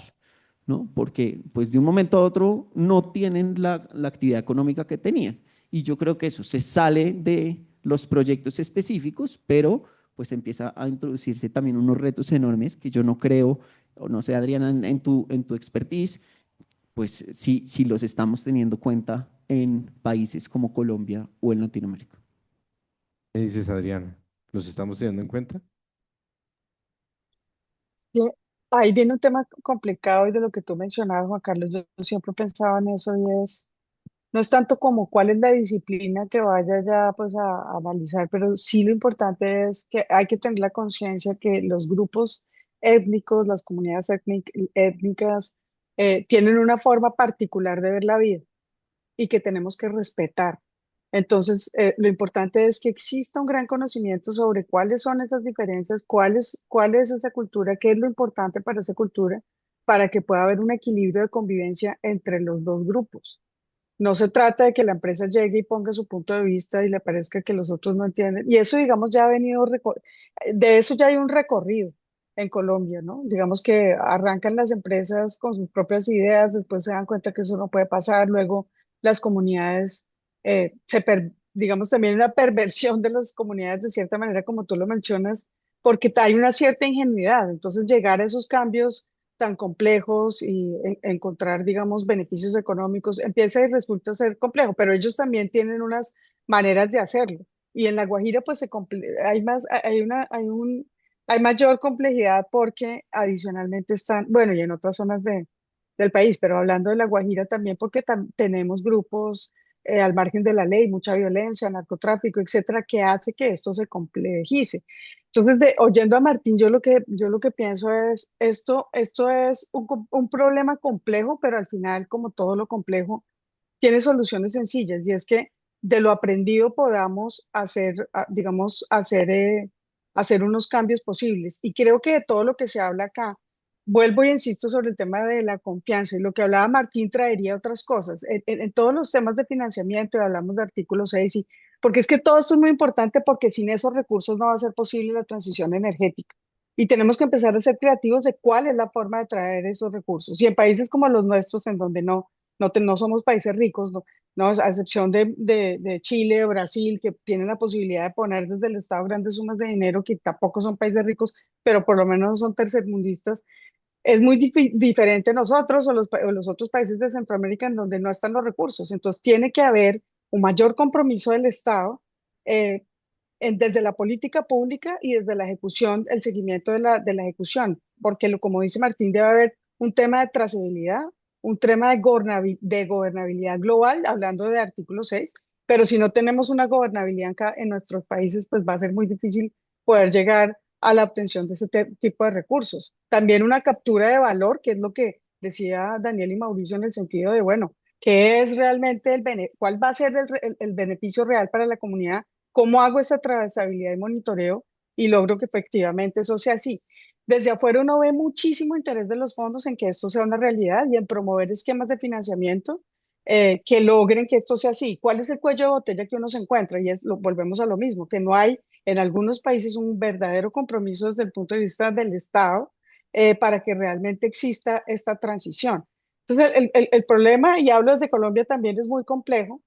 ¿no? Porque pues de un momento a otro no tienen la actividad económica que tenían. Y yo creo que eso se sale de los proyectos específicos, pero pues empieza a introducirse también unos retos enormes que yo no creo, o no sé, Adriana, en tu expertise, pues sí los estamos teniendo cuenta en países como Colombia o en Latinoamérica. ¿Qué dices, Adriana? ¿Los estamos teniendo en cuenta? Que ahí viene un tema complicado y de lo que tú mencionabas, Juan Carlos, yo siempre pensaba en eso y es, no es tanto como cuál es la disciplina que vaya ya pues a analizar, pero sí lo importante es que hay que tener la conciencia que los grupos étnicos, las comunidades étnicas, tienen una forma particular de ver la vida y que tenemos que respetar. Entonces, lo importante es que exista un gran conocimiento sobre cuáles son esas diferencias, cuál es esa cultura, qué es lo importante para esa cultura, para que pueda haber un equilibrio de convivencia entre los dos grupos. No se trata de que la empresa llegue y ponga su punto de vista y le parezca que los otros no entienden. Y eso, digamos, ya ha venido, de eso ya hay un recorrido en Colombia, ¿no? Digamos que arrancan las empresas con sus propias ideas, después se dan cuenta que eso no puede pasar, luego las comunidades, digamos, también una perversión de las comunidades de cierta manera, como tú lo mencionas, porque hay una cierta ingenuidad. Entonces, llegar a esos cambios tan complejos y encontrar, digamos, beneficios económicos, empieza y resulta ser complejo, pero ellos también tienen unas maneras de hacerlo. Y en La Guajira, pues hay más, hay mayor complejidad porque adicionalmente están, bueno, y en otras zonas del país, pero hablando de La Guajira también porque tenemos grupos al margen de la ley, mucha violencia, narcotráfico, etcétera, que hace que esto se complejice. Entonces, oyendo a Martín, yo lo que pienso es, esto es un problema complejo, pero al final, como todo lo complejo, tiene soluciones sencillas, y es que de lo aprendido podamos hacer, digamos, hacer unos cambios posibles. Y creo que de todo lo que se habla acá, vuelvo y insisto sobre el tema de la confianza y lo que hablaba Martín traería otras cosas. En todos los temas de financiamiento, y hablamos de artículo 6, porque es que todo esto es muy importante porque sin esos recursos no va a ser posible la transición energética. Y tenemos que empezar a ser creativos de cuál es la forma de traer esos recursos. Y en países como los nuestros, en donde no somos países ricos, no, a excepción de Chile o Brasil, que tienen la posibilidad de poner desde el Estado grandes sumas de dinero, que tampoco son países ricos, pero por lo menos no son tercermundistas, es muy diferente nosotros o los otros países de Centroamérica en donde no están los recursos. Entonces tiene que haber un mayor compromiso del Estado eh, desde la política pública y desde la ejecución, el seguimiento de la ejecución, porque como dice Martín, debe haber un tema de trazabilidad, un tema de gobernabilidad global, hablando de artículo 6, pero si no tenemos una gobernabilidad en nuestros países, pues va a ser muy difícil poder llegar a la obtención de ese tipo de recursos. También una captura de valor, que es lo que decía Daniel y Mauricio en el sentido de, bueno, ¿qué es realmente cuál va a ser el beneficio real para la comunidad? ¿Cómo hago esa trazabilidad y monitoreo y logro que efectivamente eso sea así? Desde afuera uno ve muchísimo interés de los fondos en que esto sea una realidad y en promover esquemas de financiamiento que logren que esto sea así. ¿Cuál es el cuello de botella que uno se encuentra? Y volvemos a lo mismo, que no hay en algunos países un verdadero compromiso desde el punto de vista del Estado para que realmente exista esta transición. Entonces, el problema, y hablo desde Colombia, también es muy complejo.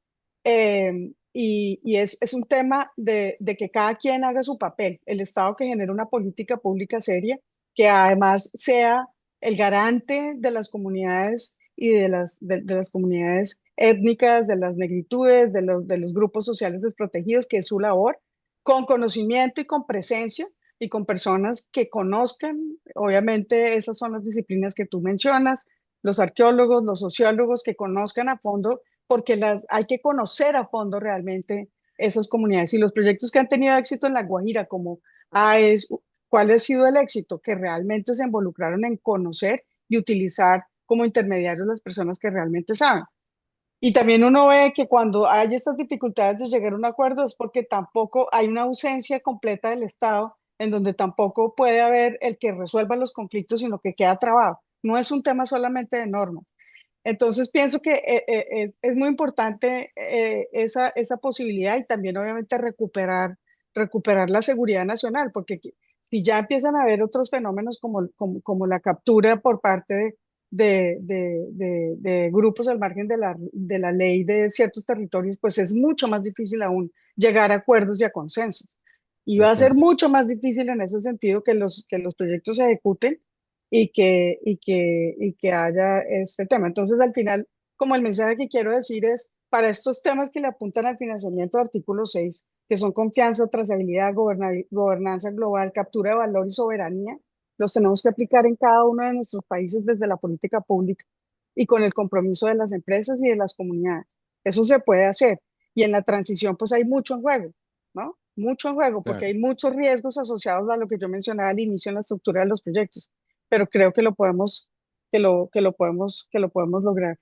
Y es un tema de que cada quien haga su papel. El Estado que genere una política pública seria, que además sea el garante de las comunidades y de las comunidades étnicas, de las negritudes, de los grupos sociales desprotegidos, que es su labor, con conocimiento y con presencia y con personas que conozcan. Obviamente esas son las disciplinas que tú mencionas, los arqueólogos, los sociólogos que conozcan a fondo, porque hay que conocer a fondo realmente esas comunidades y los proyectos que han tenido éxito en La Guajira, como AES. ¿Cuál ha sido el éxito? Que realmente se involucraron en conocer y utilizar como intermediarios las personas que realmente saben. Y también uno ve que cuando hay estas dificultades de llegar a un acuerdo es porque tampoco hay una ausencia completa del Estado, en donde tampoco puede haber el que resuelva los conflictos, sino que queda trabado. No es un tema solamente de normas. Entonces pienso que es muy importante esa posibilidad y también obviamente recuperar la seguridad nacional, porque si ya empiezan a haber otros fenómenos como la captura por parte de grupos al margen de la ley de ciertos territorios, pues es mucho más difícil aún llegar a acuerdos y a consensos. Y De va a ser acuerdo. mucho más difícil en ese sentido que los proyectos se ejecuten y que haya este tema. Entonces, al final, como el mensaje que quiero decir es, para estos temas que le apuntan al financiamiento de artículo 6, que son confianza, trazabilidad, gobernanza global, captura de valor y soberanía, los tenemos que aplicar en cada uno de nuestros países desde la política pública y con el compromiso de las empresas y de las comunidades. Eso se puede hacer. Y en la transición, pues hay mucho en juego, ¿no? Mucho en juego, porque Claro, hay muchos riesgos asociados a lo que yo mencionaba al inicio en la estructura de los proyectos, pero creo que lo podemos, que lo podemos lograr.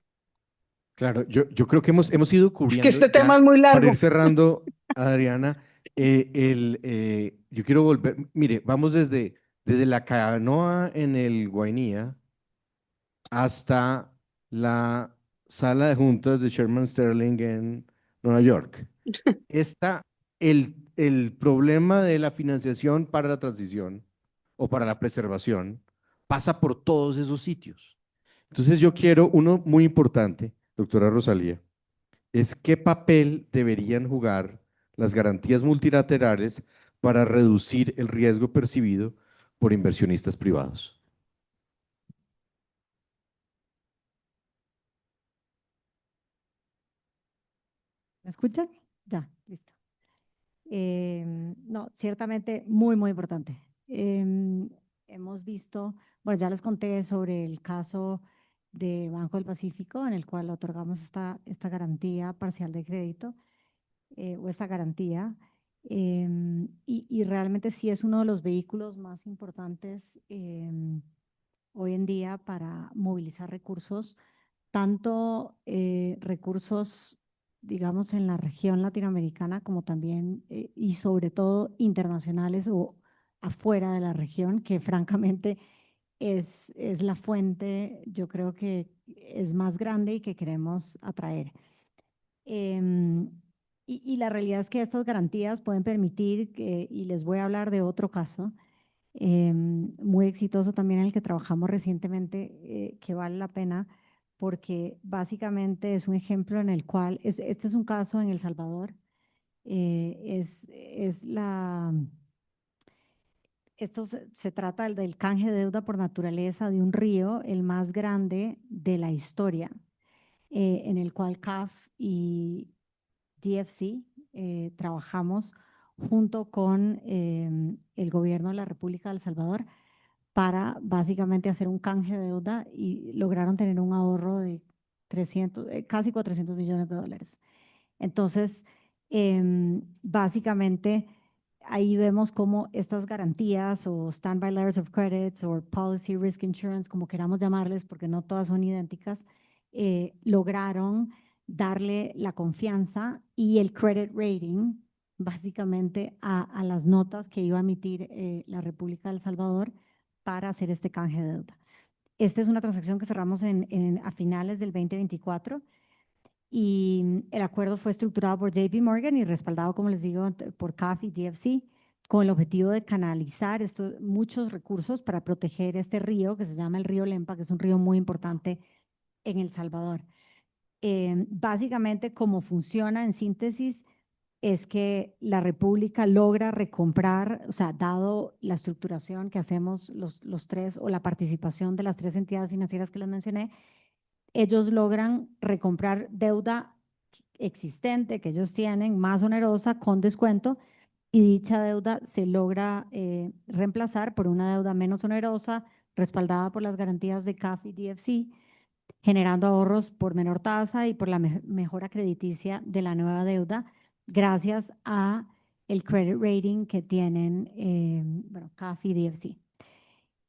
claro. Yo creo que hemos ido Es que cubriendo este tema ya, es muy para ir largo. cerrando, Adriana, yo quiero volver, mire, vamos desde la canoa en el Guainía hasta la sala de juntas de Sherman Sterling en Nueva York. Está el problema de la financiación para la transición o para la preservación pasa por todos esos sitios. Entonces yo quiero uno muy importante, doctora Rosalía, es qué papel deberían jugar las garantías multilaterales para reducir el riesgo percibido por inversionistas privados. ¿Me escuchan? Ya, listo. No, ciertamente muy, muy importante. Hemos visto, bueno, ya les conté sobre el caso de Banco del Pacífico, en el cual otorgamos esta garantía parcial de crédito o esta garantía. Y realmente sí es uno de los vehículos más importantes hoy en día para movilizar recursos, tanto recursos digamos, en la región latinoamericana, como también, y sobre todo internacionales o afuera de la región, que francamente es la fuente, yo creo que es más grande y que queremos atraer. Em, y la realidad es que estas garantías pueden permitir, y les voy a hablar de otro caso, muy exitoso también en el que trabajamos recientemente, que vale la pena, porque básicamente es un ejemplo en el cual, este es un caso en El Salvador, es esto se trata del canje de deuda por naturaleza de un río, el más grande de la historia, en el cual CAF y DFC trabajamos junto con el gobierno de la República de El Salvador para básicamente hacer un canje de deuda y lograron tener un ahorro de 300, casi 400 millones de dólares. Entonces, básicamente, ahí vemos cómo estas garantías o standby letters of credit o policy risk insurance, como queramos llamarles, porque no todas son idénticas, lograron darle la confianza y el credit rating, básicamente, a las notas que iba a emitir la República de El Salvador para hacer este canje de deuda. Esta es una transacción que cerramos a finales del 2024 y el acuerdo fue estructurado por JP Morgan y respaldado, como les digo, por CAF y DFC, con el objetivo de canalizar muchos recursos para proteger este río que se llama el río Lempa, que es un río muy importante en El Salvador. Básicamente, cómo funciona en síntesis es que la República logra recomprar, o sea, dado la estructuración que hacemos los tres o la participación de las tres entidades financieras que les mencioné, ellos logran recomprar deuda existente que ellos tienen, más onerosa, con descuento, y dicha deuda se logra reemplazar por una deuda menos onerosa, respaldada por las garantías de CAF y DFC, generando ahorros por menor tasa y por la mejora crediticia de la nueva deuda, gracias a el credit rating que tienen bueno, CAF y DFC.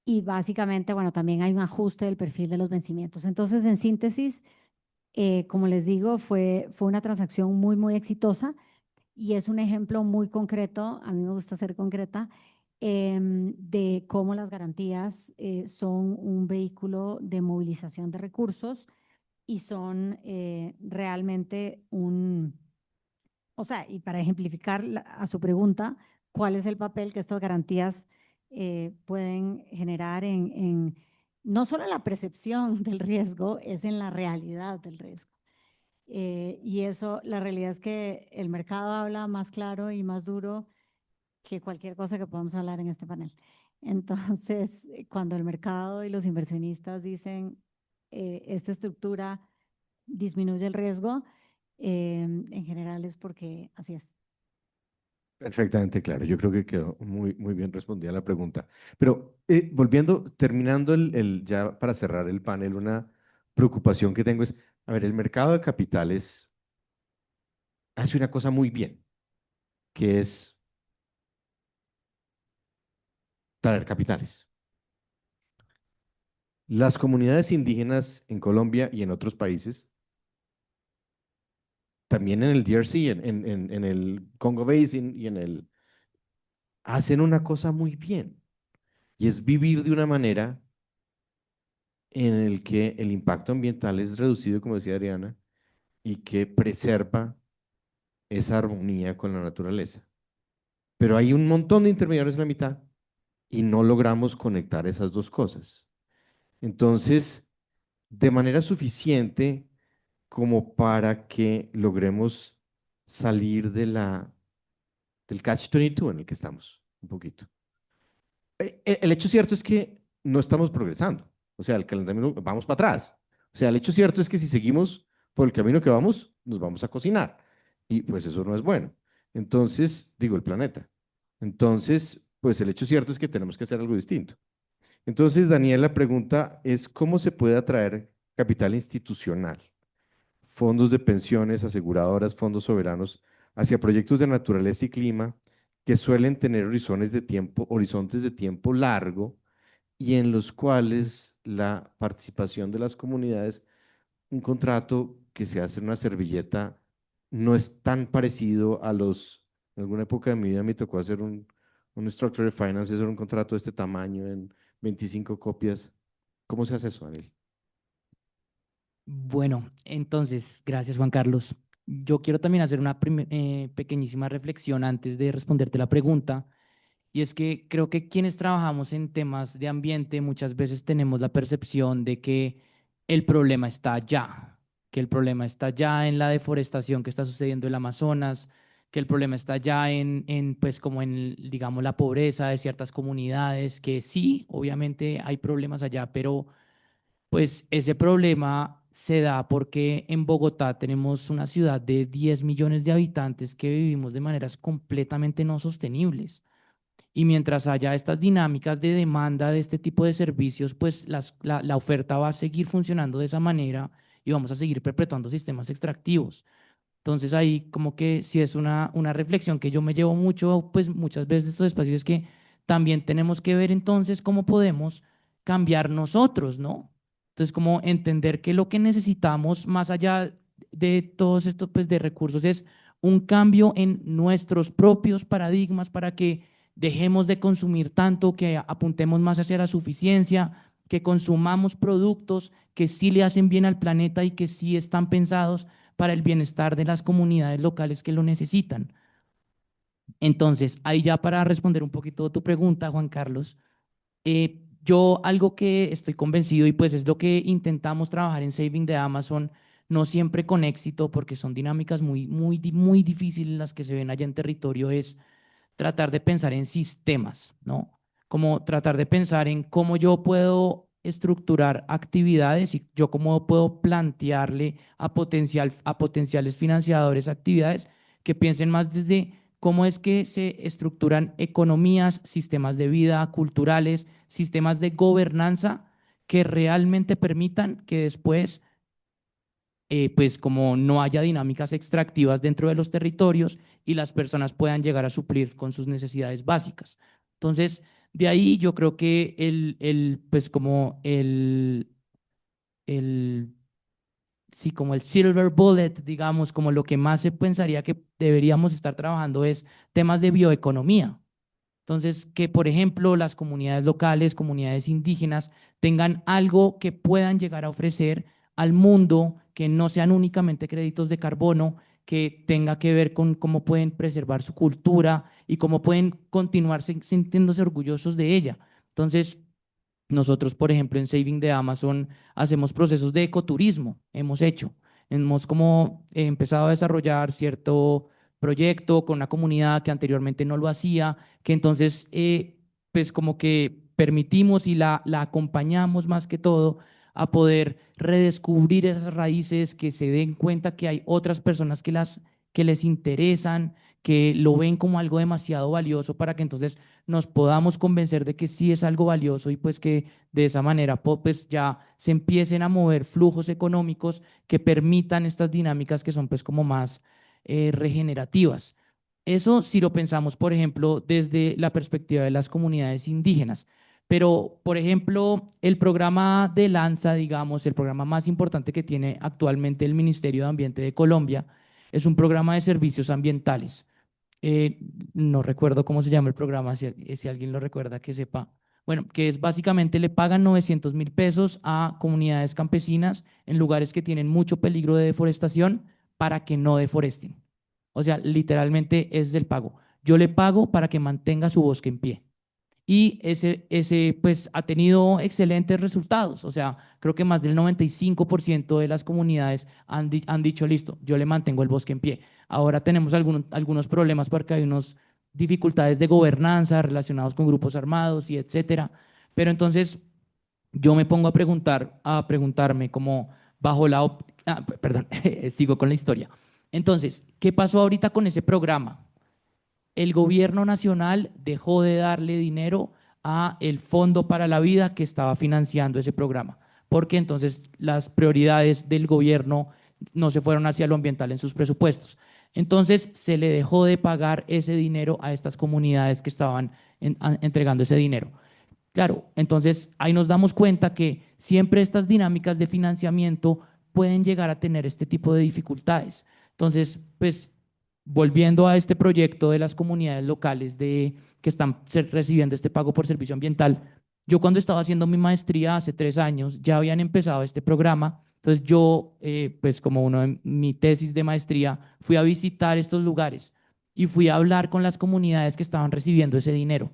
Y básicamente, bueno, también hay un ajuste del perfil de los vencimientos. Entonces, en síntesis, como les digo, fue una transacción muy, muy exitosa y es un ejemplo muy concreto, a mí me gusta ser concreta, de cómo las garantías son un vehículo de movilización de recursos y son realmente o sea, y para ejemplificar a su pregunta, ¿cuál es el papel que estas garantías pueden generar en no solo la percepción del riesgo, es en la realidad del riesgo? Y eso, la realidad es que el mercado habla más claro y más duro que cualquier cosa que podamos hablar en este panel. Entonces, cuando el mercado y los inversionistas dicen esta estructura disminuye el riesgo, en general es porque así es. Perfectamente claro. Yo creo que quedó muy, muy bien respondida la pregunta. Pero terminando ya para cerrar el panel, una preocupación que tengo es, a ver, el mercado de capitales hace una cosa muy bien, que es traer capitales. Las comunidades indígenas en Colombia y en otros países, también en el DRC, en el Congo Basin hacen una cosa muy bien, y es vivir de una manera en el que el impacto ambiental es reducido, como decía Adriana, y que preserva esa armonía con la naturaleza. Pero hay un montón de intermediarios en la mitad y no logramos conectar esas dos cosas. Entonces, de manera suficiente como para que logremos salir del catch-22 en el que estamos, un poquito. El hecho cierto es que no estamos progresando. O sea, el calentamiento, vamos para atrás. O sea, el hecho cierto es que si seguimos por el camino que vamos, nos vamos a cocinar. Y pues eso no es bueno. Entonces, digo, el planeta. Entonces, pues el hecho cierto es que tenemos que hacer algo distinto. Entonces, Daniel, la pregunta es, ¿cómo se puede atraer capital institucional, fondos de pensiones, aseguradoras, fondos soberanos, hacia proyectos de naturaleza y clima que suelen tener horizontes de tiempo largo y en los cuales la participación de las comunidades, un contrato que se hace en una servilleta no es tan parecido a los, en alguna época de mi vida me tocó hacer un Structured Finance, hacer un contrato de este tamaño en 25 copias. ¿Cómo se hace eso, Daniel? Bueno, entonces, gracias Juan Carlos. Yo quiero también hacer una pequeñísima reflexión antes de responderte la pregunta. Y es que creo que quienes trabajamos en temas de ambiente muchas veces tenemos la percepción de que el problema está allá, que el problema está allá en la deforestación que está sucediendo en el Amazonas, que el problema está allá pues como en, digamos, la pobreza de ciertas comunidades, que sí, obviamente hay problemas allá, pero pues ese problema se da porque en Bogotá tenemos una ciudad de 10 millones de habitantes que vivimos de maneras completamente no sostenibles. Y mientras haya estas dinámicas de demanda de este tipo de servicios, pues la oferta va a seguir funcionando de esa manera y vamos a seguir perpetuando sistemas extractivos. Entonces ahí como que sí es una reflexión que yo me llevo mucho, pues muchas veces de estos espacios es que también tenemos que ver entonces cómo podemos cambiar nosotros, ¿no? Entonces como entender que lo que necesitamos más allá de todos estos pues de recursos es un cambio en nuestros propios paradigmas para que dejemos de consumir tanto, que apuntemos más hacia la suficiencia, que consumamos productos que sí le hacen bien al planeta y que sí están pensados para el bienestar de las comunidades locales que lo necesitan. Entonces, ahí ya para responder un poquito tu pregunta, Juan Carlos, yo algo que estoy convencido y pues es lo que intentamos trabajar en Saving de Amazon, no siempre con éxito porque son dinámicas muy difíciles las que se ven allá en territorio, es tratar de pensar en sistemas, ¿no? Como tratar de pensar en cómo yo puedo estructurar actividades y yo cómo puedo plantearle a potenciales financiadores actividades que piensen más desde cómo es que se estructuran economías, sistemas de vida, culturales, sistemas de gobernanza que realmente permitan que después pues como no haya dinámicas extractivas dentro de los territorios y las personas puedan llegar a suplir con sus necesidades básicas. Entonces, de ahí yo creo que pues como el, sí, como el silver bullet, digamos, como lo que más se pensaría que deberíamos estar trabajando es temas de bioeconomía. Entonces, que por ejemplo las comunidades locales, comunidades indígenas, tengan algo que puedan llegar a ofrecer al mundo, que no sean únicamente créditos de carbono, que tenga que ver con cómo pueden preservar su cultura y cómo pueden continuar sintiéndose orgullosos de ella. Entonces, nosotros, por ejemplo, en Saving de Amazon hacemos procesos de ecoturismo, hemos como empezado a desarrollar cierto proyecto con una comunidad que anteriormente no lo hacía, que entonces pues como que permitimos y la acompañamos más que todo a poder redescubrir esas raíces, que se den cuenta que hay otras personas que les interesan, que lo ven como algo demasiado valioso para que entonces nos podamos convencer de que sí es algo valioso y pues que de esa manera pues ya se empiecen a mover flujos económicos que permitan estas dinámicas que son pues como más regenerativas. Eso si lo pensamos, por ejemplo, desde la perspectiva de las comunidades indígenas. Pero, por ejemplo, el programa de Lanza, digamos, el programa más importante que tiene actualmente el Ministerio de Ambiente de Colombia, es un programa de servicios ambientales. Eh, no recuerdo cómo se llama el programa, si alguien lo recuerda, que sepa. Bueno, que es básicamente le pagan 900.000 pesos a comunidades campesinas en lugares que tienen mucho peligro de deforestación para que no deforesten. O sea, literalmente es el pago. Yo le pago para que mantenga su bosque en pie. Y ese pues ha tenido excelentes resultados. O sea, creo que más del 95% de las comunidades han dicho, listo, yo le mantengo el bosque en pie. Ahora tenemos algunos problemas porque hay unas dificultades de gobernanza relacionados con grupos armados y etcétera. Pero entonces yo me pongo a preguntarme como bajo perdón, sigo con la historia. Entonces, ¿qué pasó ahorita con ese programa? El gobierno nacional dejó de darle dinero a el Fondo para la Vida que estaba financiando ese programa, porque entonces las prioridades del gobierno no se fueron hacia lo ambiental en sus presupuestos. Entonces se le dejó de pagar ese dinero a estas comunidades que estaban entregando ese dinero. Claro, entonces ahí nos damos cuenta que siempre estas dinámicas de financiamiento pueden llegar a tener este tipo de dificultades. Entonces, pues, volviendo a este proyecto de las comunidades locales que están recibiendo este pago por servicio ambiental, yo cuando estaba haciendo mi maestría hace 3 años, ya habían empezado este programa. Entonces yo, pues como uno de mi tesis de maestría, fui a visitar estos lugares y fui a hablar con las comunidades que estaban recibiendo ese dinero.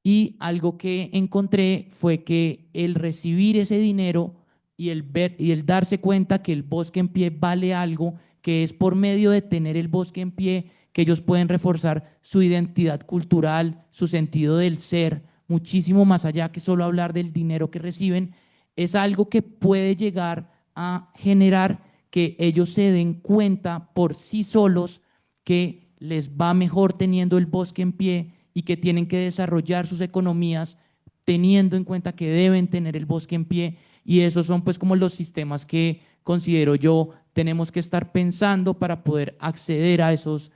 Y algo que encontré fue que el recibir ese dinero y el ver y el darse cuenta que el bosque en pie vale algo, que es por medio de tener el bosque en pie que ellos pueden reforzar su identidad cultural, su sentido del ser, muchísimo más allá que solo hablar del dinero que reciben, es algo que puede llegar a generar que ellos se den cuenta por sí solos que les va mejor teniendo el bosque en pie y que tienen que desarrollar sus economías teniendo en cuenta que deben tener el bosque en pie. Y esos son pues como los sistemas que considero yo tenemos que estar pensando para poder acceder a esos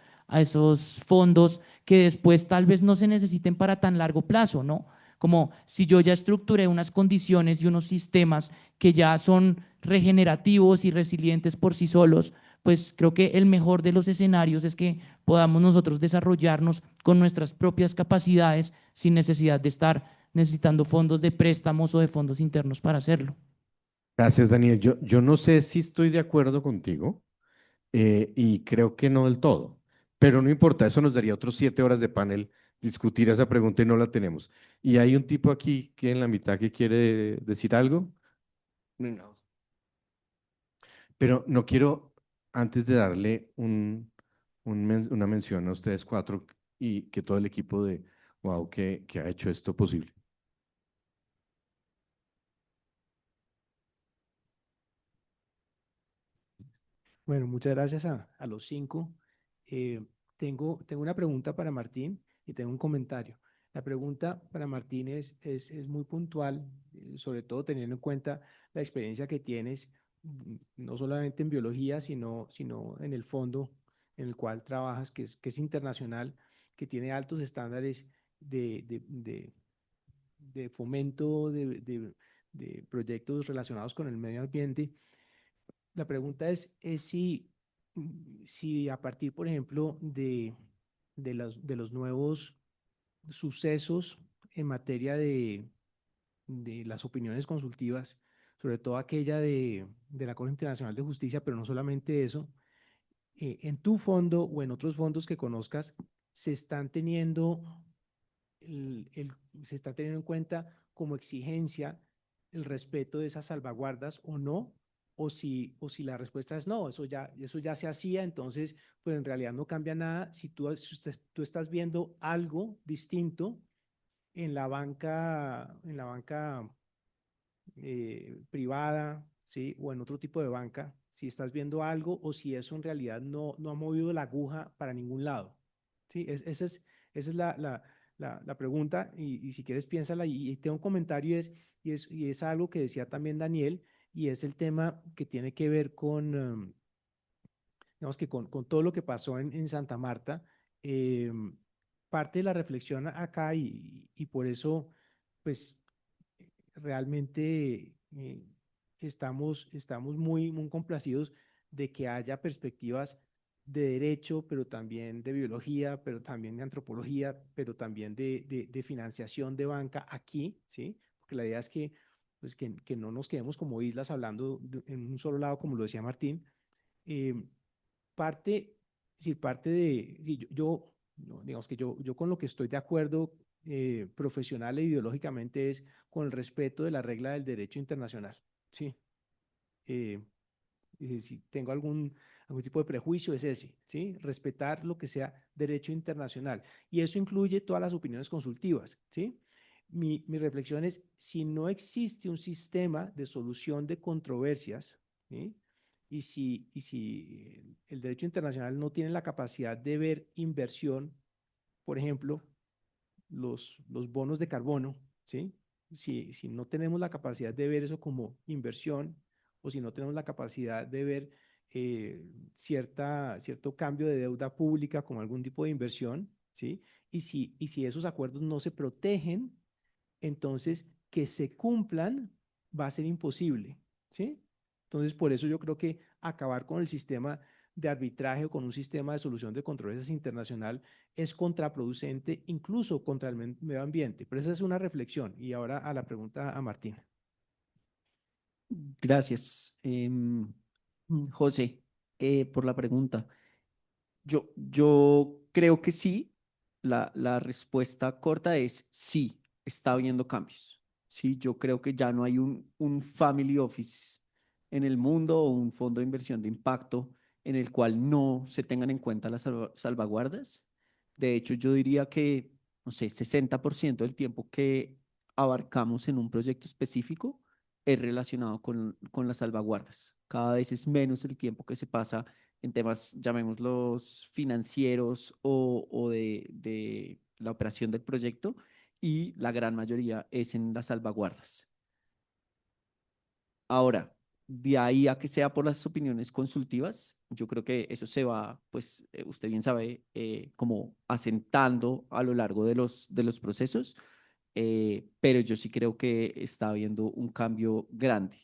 fondos que después tal vez no se necesiten para tan largo plazo, ¿no? Como si yo ya estructuré unas condiciones y unos sistemas que ya son regenerativos y resilientes por sí solos, pues creo que el mejor de los escenarios es que podamos nosotros desarrollarnos con nuestras propias capacidades sin necesidad de estar necesitando fondos de préstamos o de fondos internos para hacerlo. Gracias, Daniel. Yo no sé si estoy de acuerdo contigo y creo que no del todo, pero no importa, eso nos daría otros 7 horas de panel discutir esa pregunta y no la tenemos. Y hay un tipo aquí que en la mitad que quiere decir algo. Venga. Pero no quiero, antes de darle una mención a ustedes cuatro y que todo el equipo de Wow que ha hecho esto posible. Bueno, muchas gracias a los 5. Tengo una pregunta para Martín y tengo un comentario. La pregunta para Martín es muy puntual, sobre todo teniendo en cuenta la experiencia que tienes, no solamente en biología, sino en el fondo en el cual trabajas, que es internacional, que tiene altos estándares de, de, de- de fomento de proyectos relacionados con el medio ambiente. La pregunta es si a partir, por ejemplo, de los nuevos sucesos en materia de las opiniones consultivas, sobre todo aquella de la Corte Internacional de Justicia, pero no solamente eso, en tu fondo o en otros fondos que conozcas, se están teniendo se está teniendo en cuenta como exigencia el respeto de esas salvaguardas o no, o si la respuesta es no, eso ya se hacía, entonces pues en realidad no cambia nada si tú estás viendo algo distinto en la banca privada, ¿sí? O en otro tipo de banca, si estás viendo algo o si eso en realidad no ha movido la aguja para ningún lado, ¿sí? Esa es la pregunta y si quieres piénsala y tengo un comentario y es algo que decía también Daniel y es el tema que tiene que ver digamos que con todo lo que pasó en Santa Marta. Parte de la reflexión acá y por eso, pues realmente estamos muy complacidos de que haya perspectivas de derecho, pero también de biología, pero también de antropología, pero también de financiación de banca aquí, ¿sí? Porque la idea es que, pues, que no nos quedemos como islas hablando en un solo lado, como lo decía Martín. Eh, parte, sí, parte de, sí, no, digamos que yo con lo que estoy de acuerdo profesional e ideológicamente es con el respeto de la regla del derecho internacional, ¿sí? Eh, si tengo algún tipo de prejuicio es ese, ¿sí? Respetar lo que sea derecho internacional. Y eso incluye todas las opiniones consultivas, ¿sí? Mi reflexión es, si no existe un sistema de solución de controversias, ¿sí? Y si el derecho internacional no tiene la capacidad de ver inversión, por ejemplo, los bonos de carbono, ¿sí? Si no tenemos la capacidad de ver eso como inversión o si no tenemos la capacidad de ver cierto cambio de deuda pública como algún tipo de inversión, ¿sí? Y si esos acuerdos no se protegen, entonces que se cumplan va a ser imposible, ¿sí? Entonces, por eso yo creo que acabar con el sistema de arbitraje o con un sistema de solución de controversias internacional es contraproducente incluso contra el medio ambiente. Pero esa es una reflexión. Y ahora a la pregunta a Martín. Gracias, José, por la pregunta. Yo creo que sí. La respuesta corta es sí, está habiendo cambios. Sí, yo creo que ya no hay un family office en el mundo o un fondo de inversión de impacto en el cual no se tengan en cuenta las salvaguardas. De hecho, yo diría que, no sé, 60% del tiempo que abarcamos en un proyecto específico es relacionado con las salvaguardas. Cada vez es menos el tiempo que se pasa en temas, llamémoslos financieros o de la operación del proyecto, y la gran mayoría es en las salvaguardas. Ahora, de ahí a que sea por las opiniones consultivas, yo creo que eso se va, pues usted bien sabe, como asentando a lo largo de los procesos, pero yo sí creo que está habiendo un cambio grande.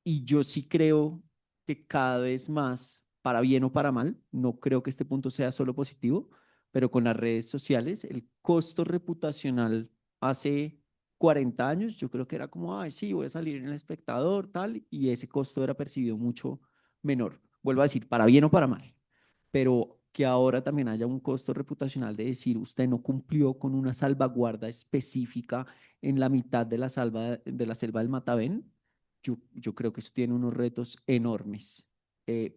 Y yo sí creo que cada vez más, para bien o para mal, no creo que este punto sea solo positivo, pero con las redes sociales, el costo reputacional hace 40 años, yo creo que era como, ay, sí, voy a salir en El Espectador, tal, y ese costo era percibido mucho menor. Vuelvo a decir, para bien o para mal, pero que ahora también haya un costo reputacional de decir, usted no cumplió con una salvaguarda específica en la mitad de de la selva del Matavén. Yo creo que eso tiene unos retos enormes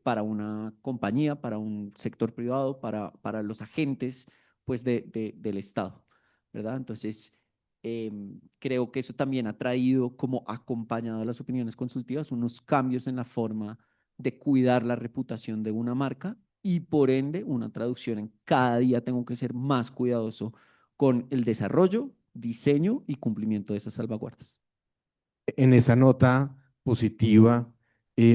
para una compañía, para un sector privado, para los agentes pues, del Estado, ¿verdad? Entonces, creo que eso también ha traído como acompañado a las opiniones consultivas unos cambios en la forma de cuidar la reputación de una marca y por ende una traducción en cada día tengo que ser más cuidadoso con el desarrollo, diseño y cumplimiento de esas salvaguardas. En esa nota positiva,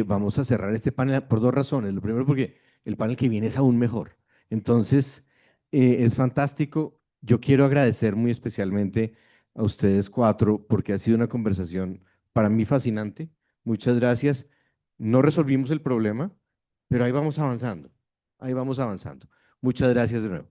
vamos a cerrar este panel por dos razones. Lo primero, porque el panel que viene es aún mejor. Entonces, es fantástico. Yo quiero agradecer muy especialmente a ustedes cuatro porque ha sido una conversación para mí fascinante. Muchas gracias. No resolvimos el problema, pero ahí vamos avanzando. Ahí vamos avanzando. Muchas gracias de nuevo.